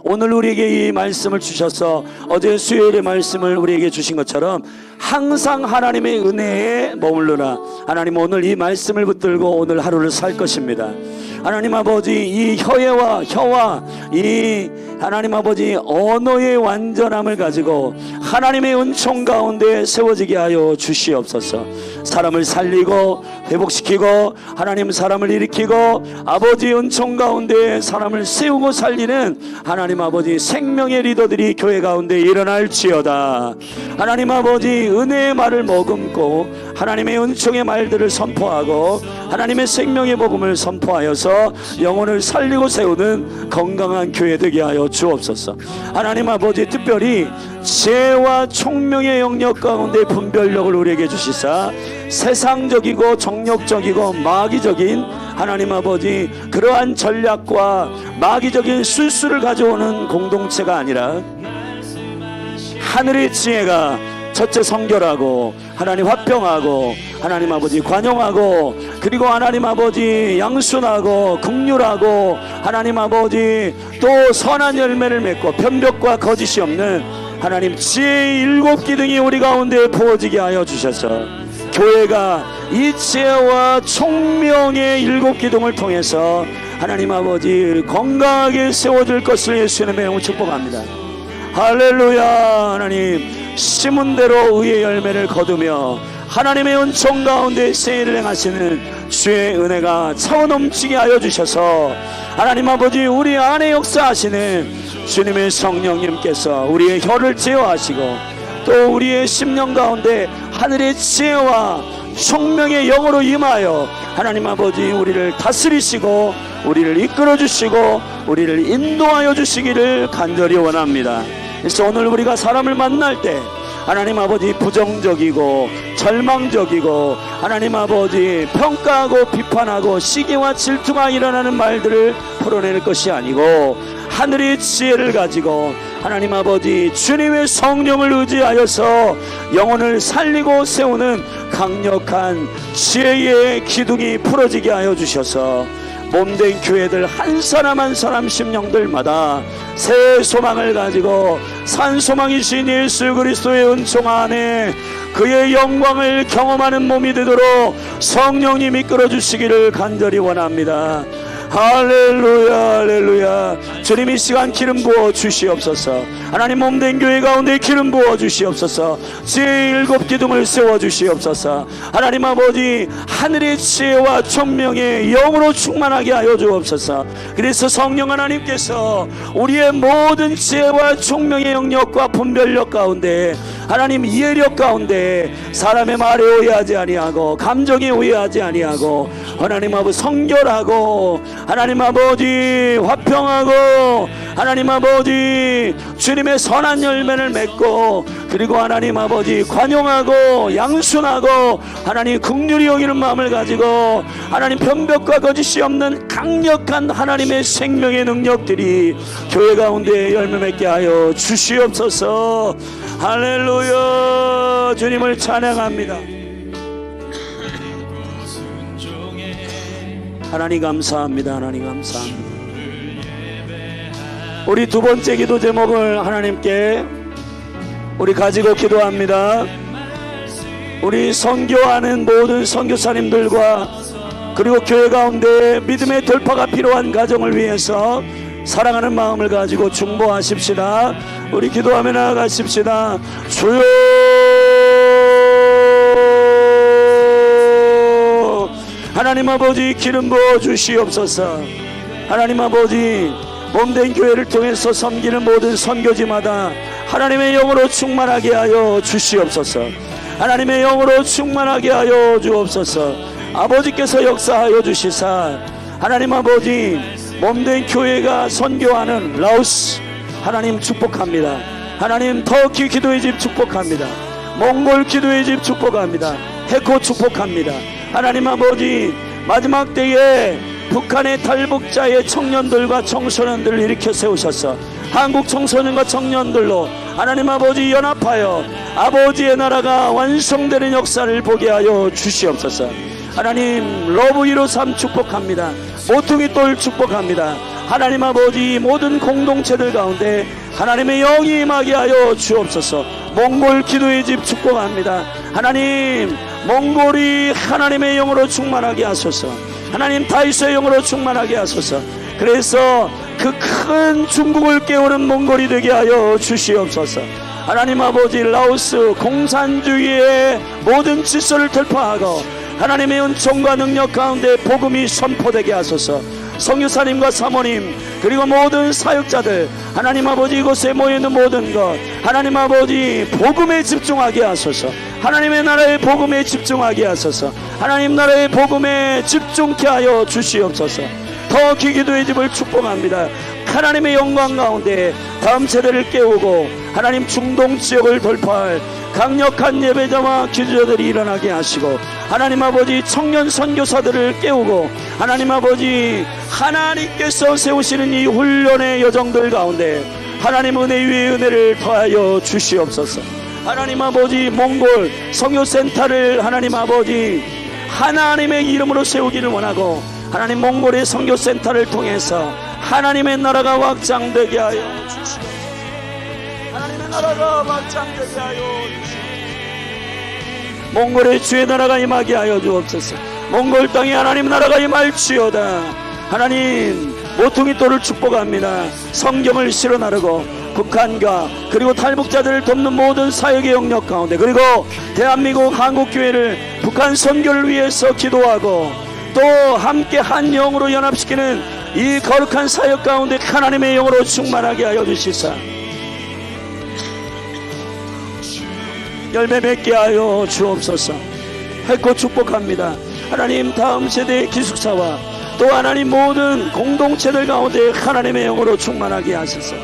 오늘 우리에게 이 말씀을 주셔서 어제 수요일의 말씀을 우리에게 주신 것처럼 항상 하나님의 은혜에 머물러라. 하나님, 오늘 이 말씀을 붙들고 오늘 하루를 살 것입니다. 하나님 아버지, 이 혀와 이 하나님 아버지 언어의 완전함을 가지고 하나님의 은총 가운데 세워지게 하여 주시옵소서. 사람을 살리고 회복시키고 하나님 사람을 일으키고 아버지 은총 가운데 사람을 세우고 살리는 하나님 아버지 생명의 리더들이 교회 가운데 일어날지어다. 하나님 아버지 은혜의 말을 머금고 하나님의 은총의 말들을 선포하고 하나님의 생명의 복음을 선포하여서 영혼을 살리고 세우는 건강한 교회 되게 하여 주옵소서. 하나님 아버지, 특별히 지혜와 총명의 영역 가운데 분별력을 우리에게 주시사 세상적이고 정력적이고 마귀적인 하나님 아버지 그러한 전략과 마귀적인 술수를 가져오는 공동체가 아니라 하늘의 지혜가 첫째 성결하고 하나님 화평하고 하나님 아버지 관용하고 그리고 하나님 아버지 양순하고 긍휼하고 하나님 아버지 또 선한 열매를 맺고 편벽과 거짓이 없는 하나님 지혜의 7기둥이 우리 가운데 부어지게 하여 주셔서 교회가 이 지혜와 총명의 7기둥을 통해서 하나님 아버지 건강하게 세워질 것을 예수님의 이름으로 축복합니다. 할렐루야. 하나님, 심은 대로 의의 열매를 거두며 하나님의 은총 가운데 세일을 행하시는 주의 은혜가 차고 넘치게 하여 주셔서 하나님 아버지 우리 안에 역사하시는 주님의 성령님께서 우리의 혀를 제어하시고 또 우리의 심령 가운데 하늘의 지혜와 총명의 영으로 임하여 하나님 아버지 우리를 다스리시고 우리를 이끌어 주시고 우리를 인도하여 주시기를 간절히 원합니다. 그래서 오늘 우리가 사람을 만날 때 하나님 아버지 부정적이고 절망적이고 하나님 아버지 평가하고 비판하고 시기와 질투가 일어나는 말들을 풀어낼 것이 아니고 하늘의 지혜를 가지고 하나님 아버지 주님의 성령을 의지하여서 영혼을 살리고 세우는 강력한 지혜의 기둥이 풀어지게 하여 주셔서 몸된 교회들 한 사람 한 사람 심령들마다 새 소망을 가지고 산 소망이신 예수 그리스도의 은총 안에 그의 영광을 경험하는 몸이 되도록 성령님 이끌어 주시기를 간절히 원합니다. 할렐루야, 할렐루야. 주님 이 시간 기름 부어 주시옵소서. 하나님 몸된 교회 가운데 기름 부어 주시옵소서. 지혜의 7기둥을 세워 주시옵소서. 하나님 아버지 하늘의 지혜와 총명의 영으로 충만하게 하여 주옵소서. 그래서 성령 하나님께서 우리의 모든 지혜와 총명의 영역과 분별력 가운데 하나님 이해력 가운데 사람의 말에 오해하지 아니하고 감정에 오해하지 아니하고 하나님 아버지 성결하고 하나님 아버지 화평하고 하나님 아버지 주님의 선한 열매를 맺고 그리고 하나님 아버지 관용하고 양순하고 하나님 긍휼히 여기는 마음을 가지고 하나님 편벽과 거짓이 없는 강력한 하나님의 생명의 능력들이 교회 가운데 열매 맺게 하여 주시옵소서. 할렐루야. 주님을 찬양합니다. 하나님 감사합니다. 하나님 감사합니다. 우리 두 번째 기도 제목을 하나님께 우리 가지고 기도합니다. 우리 선교하는 모든 선교사님들과 그리고 교회 가운데 믿음의 돌파가 필요한 가정을 위해서 사랑하는 마음을 가지고 중보하십시다. 우리 기도하며 나아가십시다. 주여, 하나님 아버지 기름 부어 주시옵소서. 하나님 아버지 몸된 교회를 통해서 섬기는 모든 선교지마다 하나님의 영으로 충만하게 하여 주시옵소서. 하나님의 영으로 충만하게 하여 주옵소서. 아버지께서 역사하여 주시사 하나님 아버지 몸된 교회가 선교하는 라오스 하나님 축복합니다. 하나님 터키 기도의 집 축복합니다. 몽골 기도의 집 축복합니다. 해코 축복합니다. 하나님 아버지 마지막 때에 북한의 탈북자의 청년들과 청소년들을 일으켜 세우셔서 한국 청소년과 청년들로 하나님 아버지 연합하여 아버지의 나라가 완성되는 역사를 보게 하여 주시옵소서. 하나님 러브 153 축복합니다. 모퉁이 돌 축복합니다. 하나님 아버지 모든 공동체들 가운데 하나님의 영이 임하게 하여 주옵소서. 몽골 기도의 집 축복합니다. 하나님 몽골이 하나님의 영으로 충만하게 하소서. 하나님 다윗의 영으로 충만하게 하소서. 그래서 그 큰 중국을 깨우는 몽골이 되게 하여 주시옵소서. 하나님 아버지 라오스 공산주의의 모든 질서를 돌파하고 하나님의 은총과 능력 가운데 복음이 선포되게 하소서. 선교사님과 사모님 그리고 모든 사역자들 하나님 아버지 이곳에 모여있는 모든 것 하나님 아버지 복음에 집중하게 하소서. 하나님의 나라의 복음에 집중하게 하소서. 하나님 나라의 복음에 집중케 하여 주시옵소서. 더 기도의 집을 축복합니다. 하나님의 영광 가운데 다음 세대를 깨우고 하나님 중동 지역을 돌파할 강력한 예배자와 기도자들이 일어나게 하시고 하나님 아버지 청년 선교사들을 깨우고 하나님 아버지 하나님께서 세우시는 이 훈련의 여정들 가운데 하나님 은혜 위에 은혜를 더하여 주시옵소서. 하나님 아버지 몽골 선교센터를 하나님 아버지 하나님의 이름으로 세우기를 원하고 하나님 몽골의 선교센터를 통해서 하나님의 나라가 확장되게 하여 주시옵소서. 하나님의 나라가 확장되게 하여 주시옵소서. 몽골의 주의 나라가 임하게 하여 주옵소서. 몽골 땅에 하나님 나라가 임할지어다. 하나님 모퉁이 돌을 축복합니다. 성경을 실어 나르고 북한과 그리고 탈북자들을 돕는 모든 사역의 영역 가운데 그리고 대한민국 한국교회를 북한 선교를 위해서 기도하고 또 함께 한 영으로 연합시키는 이 거룩한 사역 가운데 하나님의 영으로 충만하게 하여 주시사 열매 맺게 하여 주옵소서. 했고 축복합니다. 하나님 다음 세대의 기숙사와 또 하나님 모든 공동체들 가운데 하나님의 영으로 충만하게 하소서.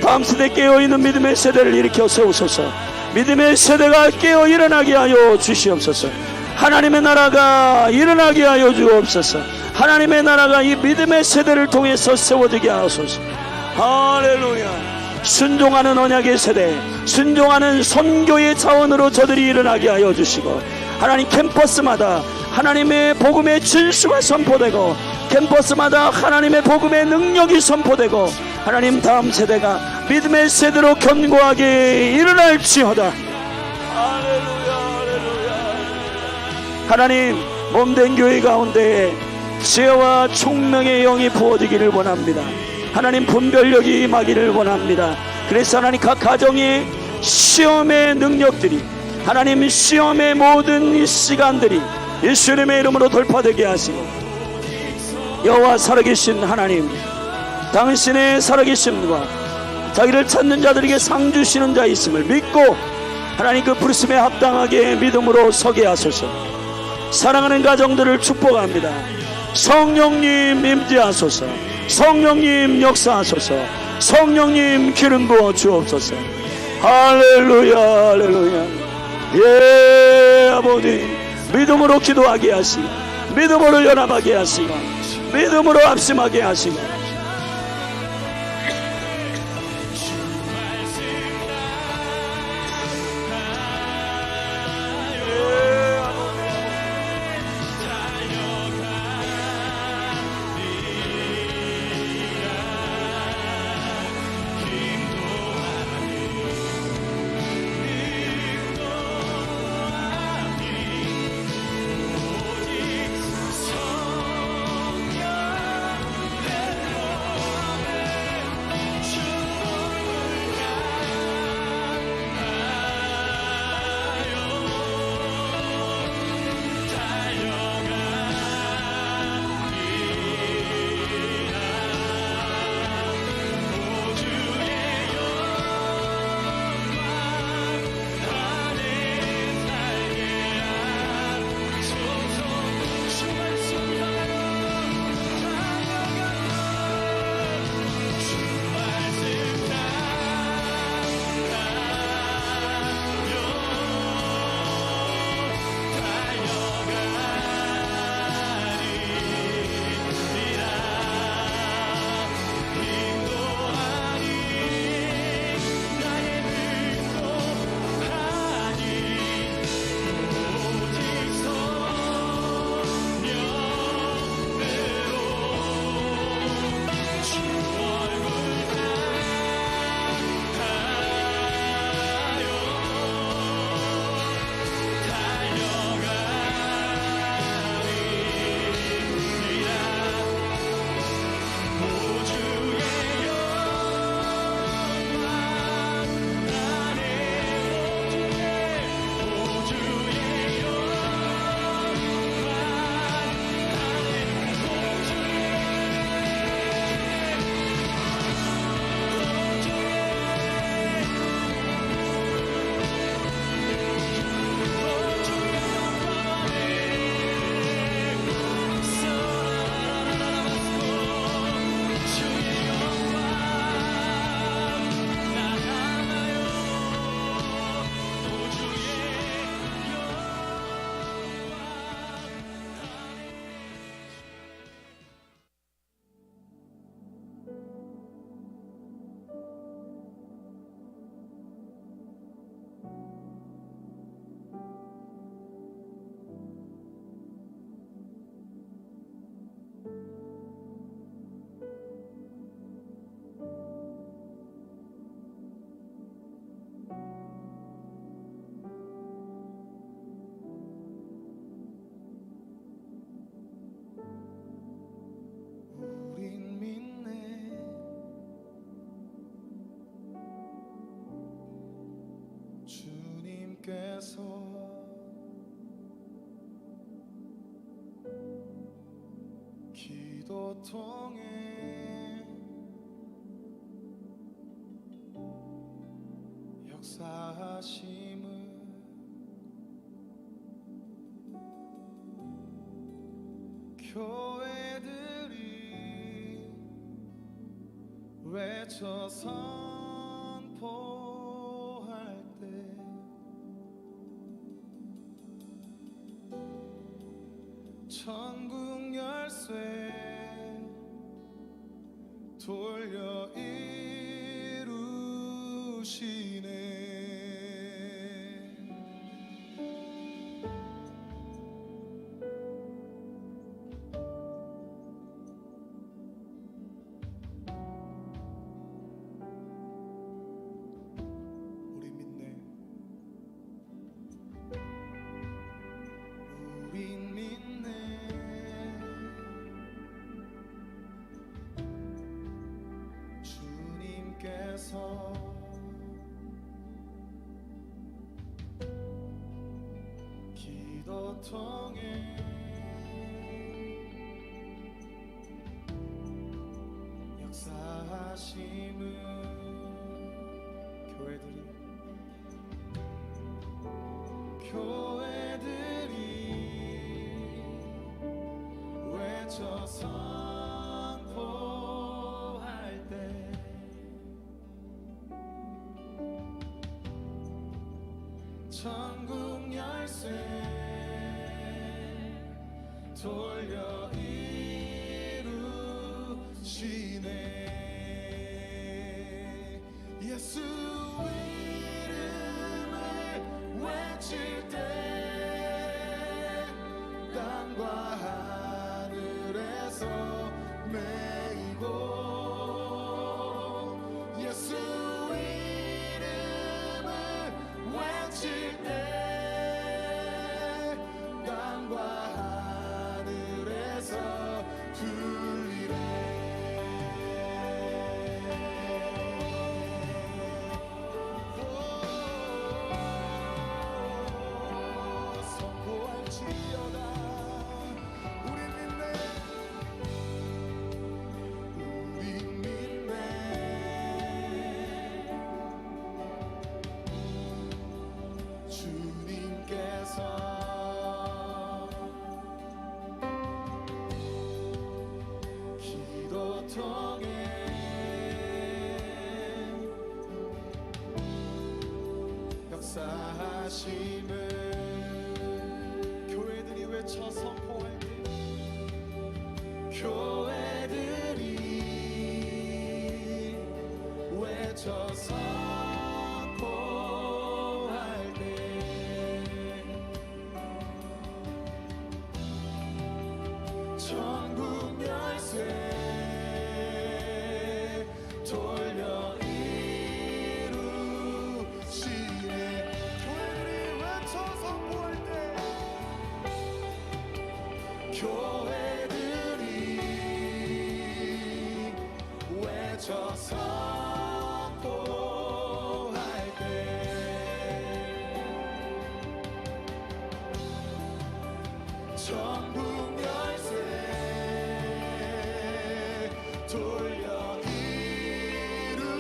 다음 세대 깨어있는 믿음의 세대를 일으켜 세우소서. 믿음의 세대가 깨어 일어나게 하여 주시옵소서. 하나님의 나라가 일어나게 하여 주옵소서. 하나님의 나라가 이 믿음의 세대를 통해서 세워지게 하소서. 할렐루야. 순종하는 언약의 세대, 순종하는 선교의 자원으로 저들이 일어나게 하여 주시고 하나님 캠퍼스마다 하나님의 복음의 진수가 선포되고 캠퍼스마다 하나님의 복음의 능력이 선포되고 하나님 다음 세대가 믿음의 세대로 견고하게 일어날지어다. 할렐루야, 할렐루야. 하나님 몸된 교회 가운데 지혜와 총명의 영이 부어지기를 원합니다. 하나님 분별력이 임하기를 원합니다. 그래서 하나님 각 가정의 시험의 능력들이 하나님 시험의 모든 이 시간들이 예수님의 이름으로 돌파되게 하시고 여호와 살아계신 하나님 당신의 살아계심과 자기를 찾는 자들에게 상 주시는 자 있음을 믿고 하나님 그 부르심에 합당하게 믿음으로 서게 하소서. 사랑하는 가정들을 축복합니다. 성령님 임재하소서. 성령님 역사하소서. 성령님 기름 부어 주옵소서. 할렐루야, 할렐루야. 예, 아버지 믿음으로 기도하게 하시고 믿음으로 연합하게 하시고 믿음으로 합심하게 하시고 기도 통해 역사하심을 교회들이 외쳐 선포할 때 천국 열쇠 돌려 이루시네. 우리 믿네. 우린 믿네. 주님께서 기도 통해 역사하심을 교회들이 외쳐 선포할 때 천국 열쇠 돌려 이루시네. 예수 이름을 외칠 때 땅과 하늘에서 메이고 예수 이름을 외칠 때 땅과 하늘에서 불리네. 선포할지어다. 우리 믿네. 우리 믿네. 주님께서 기도 통해 역사하심을 교회들이 외쳐 선포할 때 교회들이 외쳐 선포할 때 천국 열쇠 돌려 이루시네. 교회들이 외쳐 선포할 때 교회들이 외쳐 선포할 때 천국 열쇠 돌려 이루시네.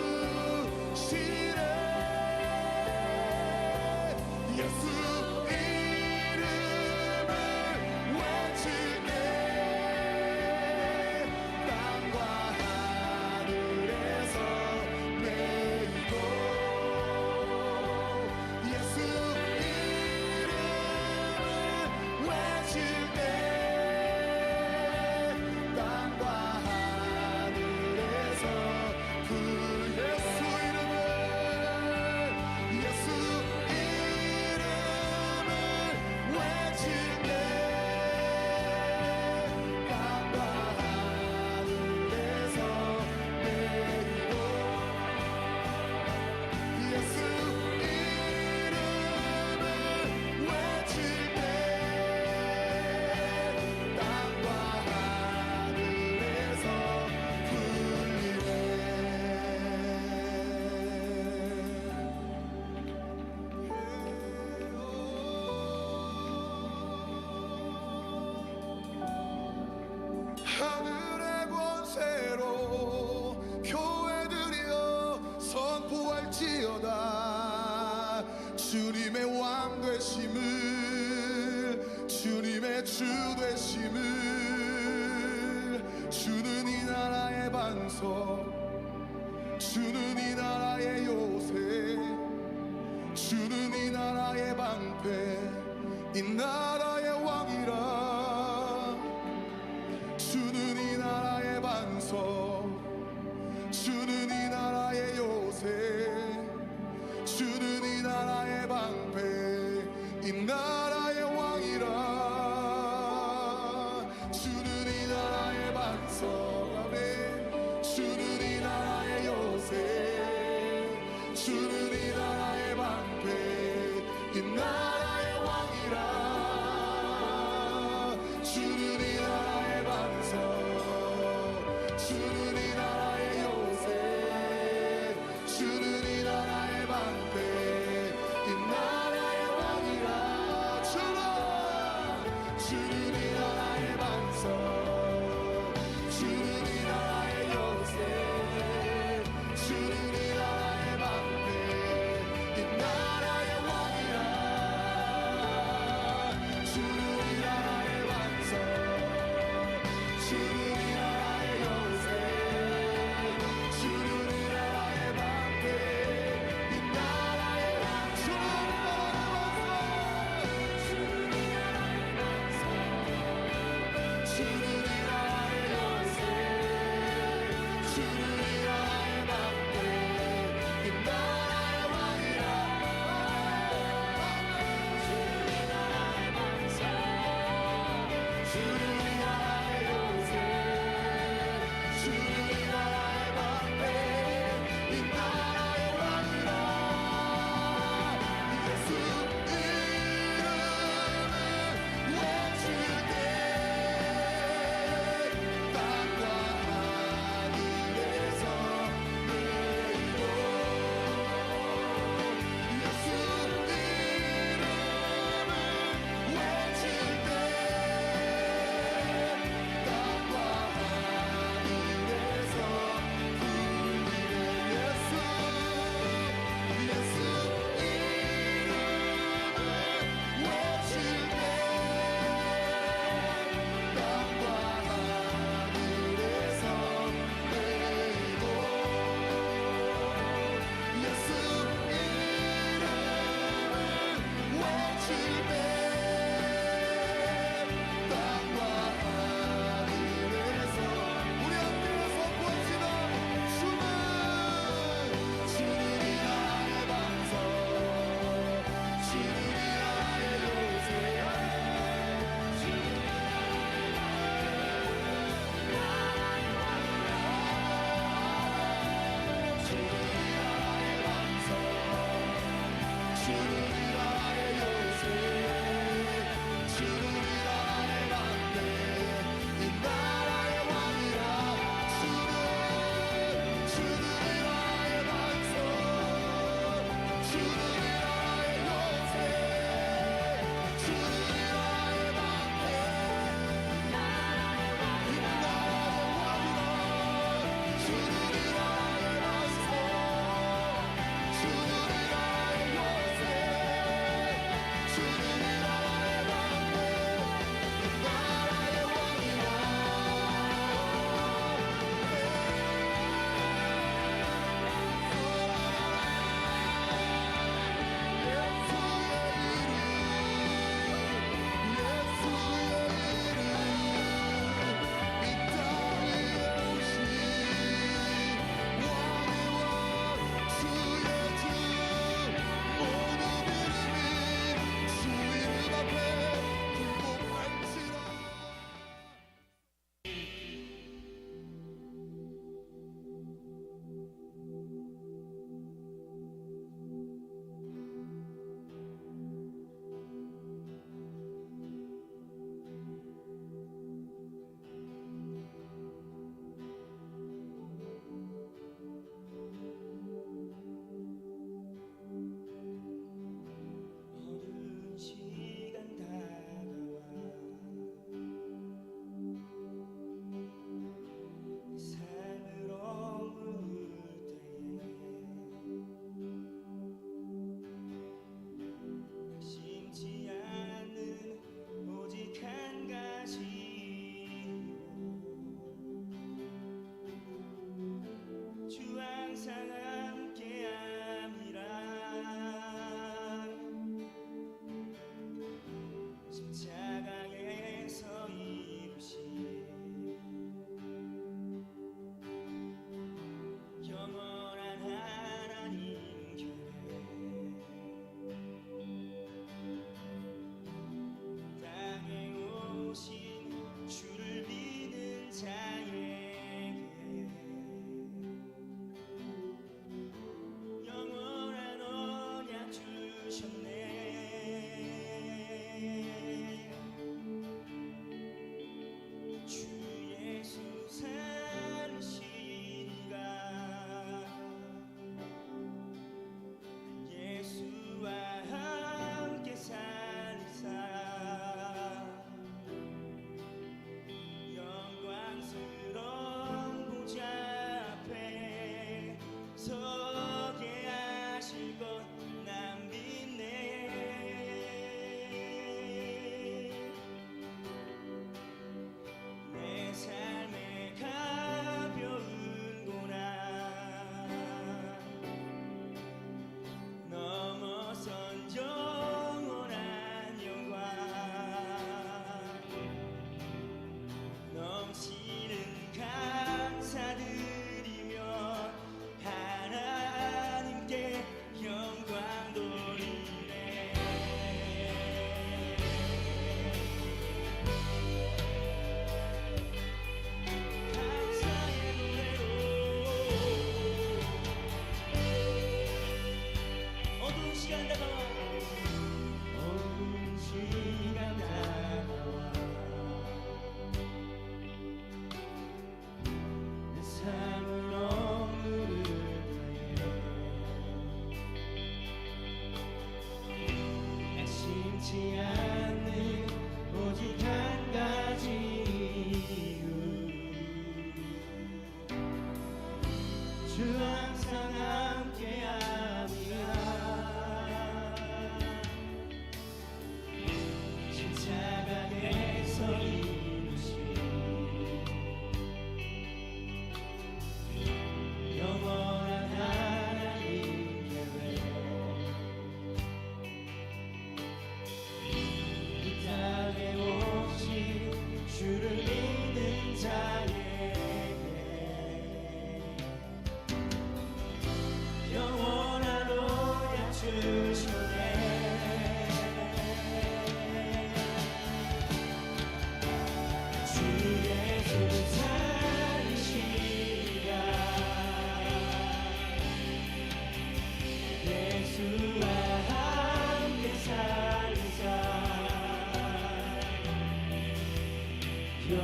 예수 이름을 외칠 때 땅과 하늘에서 메이고 예수 이름을 외칠 때 땅과 하늘에서 반석, 주는 이 나라의 요새, 주는 이 나라의 방패, 이 나라의 왕이라. 주는 이 나라의 반석, 주는 이 나라의 요새, 주는 이 나라의 방패, 이 나라의 왕이라. 주는 이 나라의 반석, 아멘. 주는 이 나라의 요새, 주는 이 나라의 방패, 이 나라의 왕이라. 주는 이 나라의 반석, 주는 이 나라의 요새, 주는 이 나라의 방패, 이 나라의 왕이라. 주는 이 나라의 반석, 주는 이 나라의 요새, 주는 이 나라의 방패, 이 나라의 왕이라. 주는 이 나라의 반석, 주는 이 나라의 요새, 주는 이 나라의 방패, 이 나라의 주는 이 나라의 요새, 주는 이 나라의 방패, 이 나라의 왕이라. 주는 이 나라의 반석, 주는 이 나라의 요새,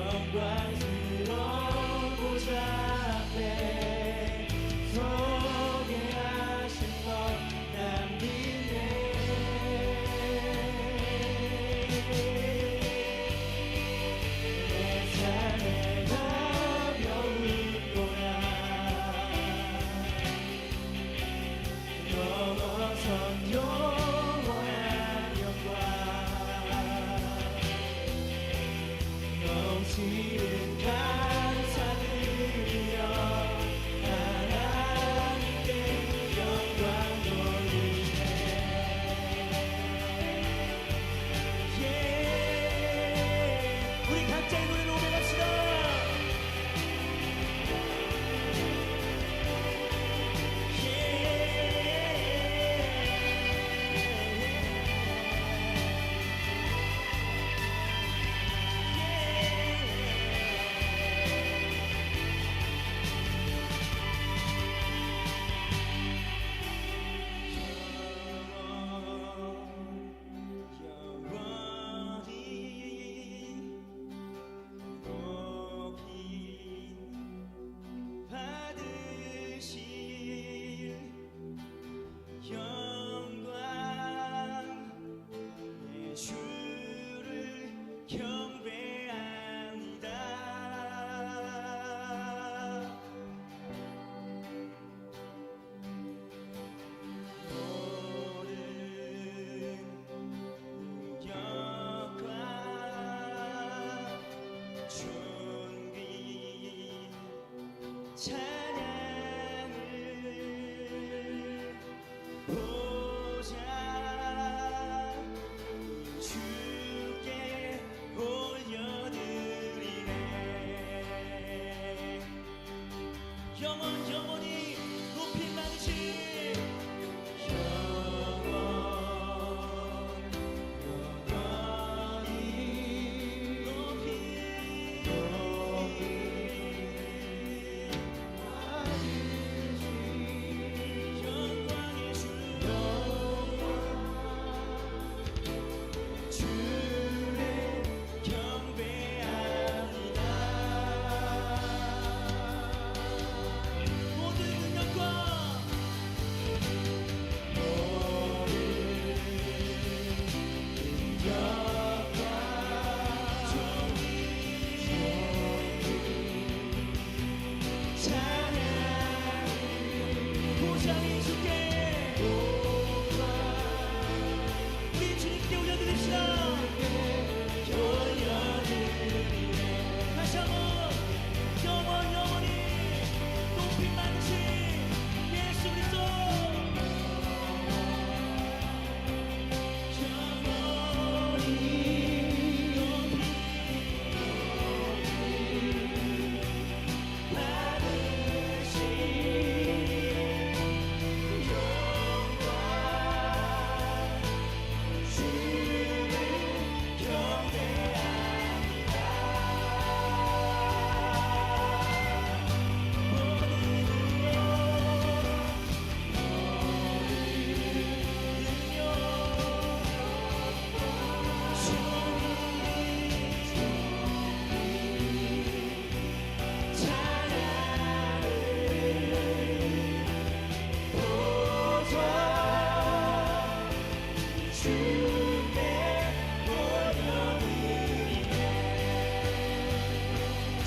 영광스러운 보좌 앞에 서게 하신 것 남기네. 내 삶의 가벼운 고난 넘어선 영원한 영광 넘치는 감사드려 하나님께 영광 돌리네. 우리 각자의 노래로 고백합시다. 찬양을 보자 주께 올려드리네. 영원히 높임 받으신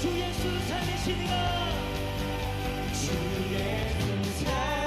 주 예수 살리시니라. 주 예수 살리시니라.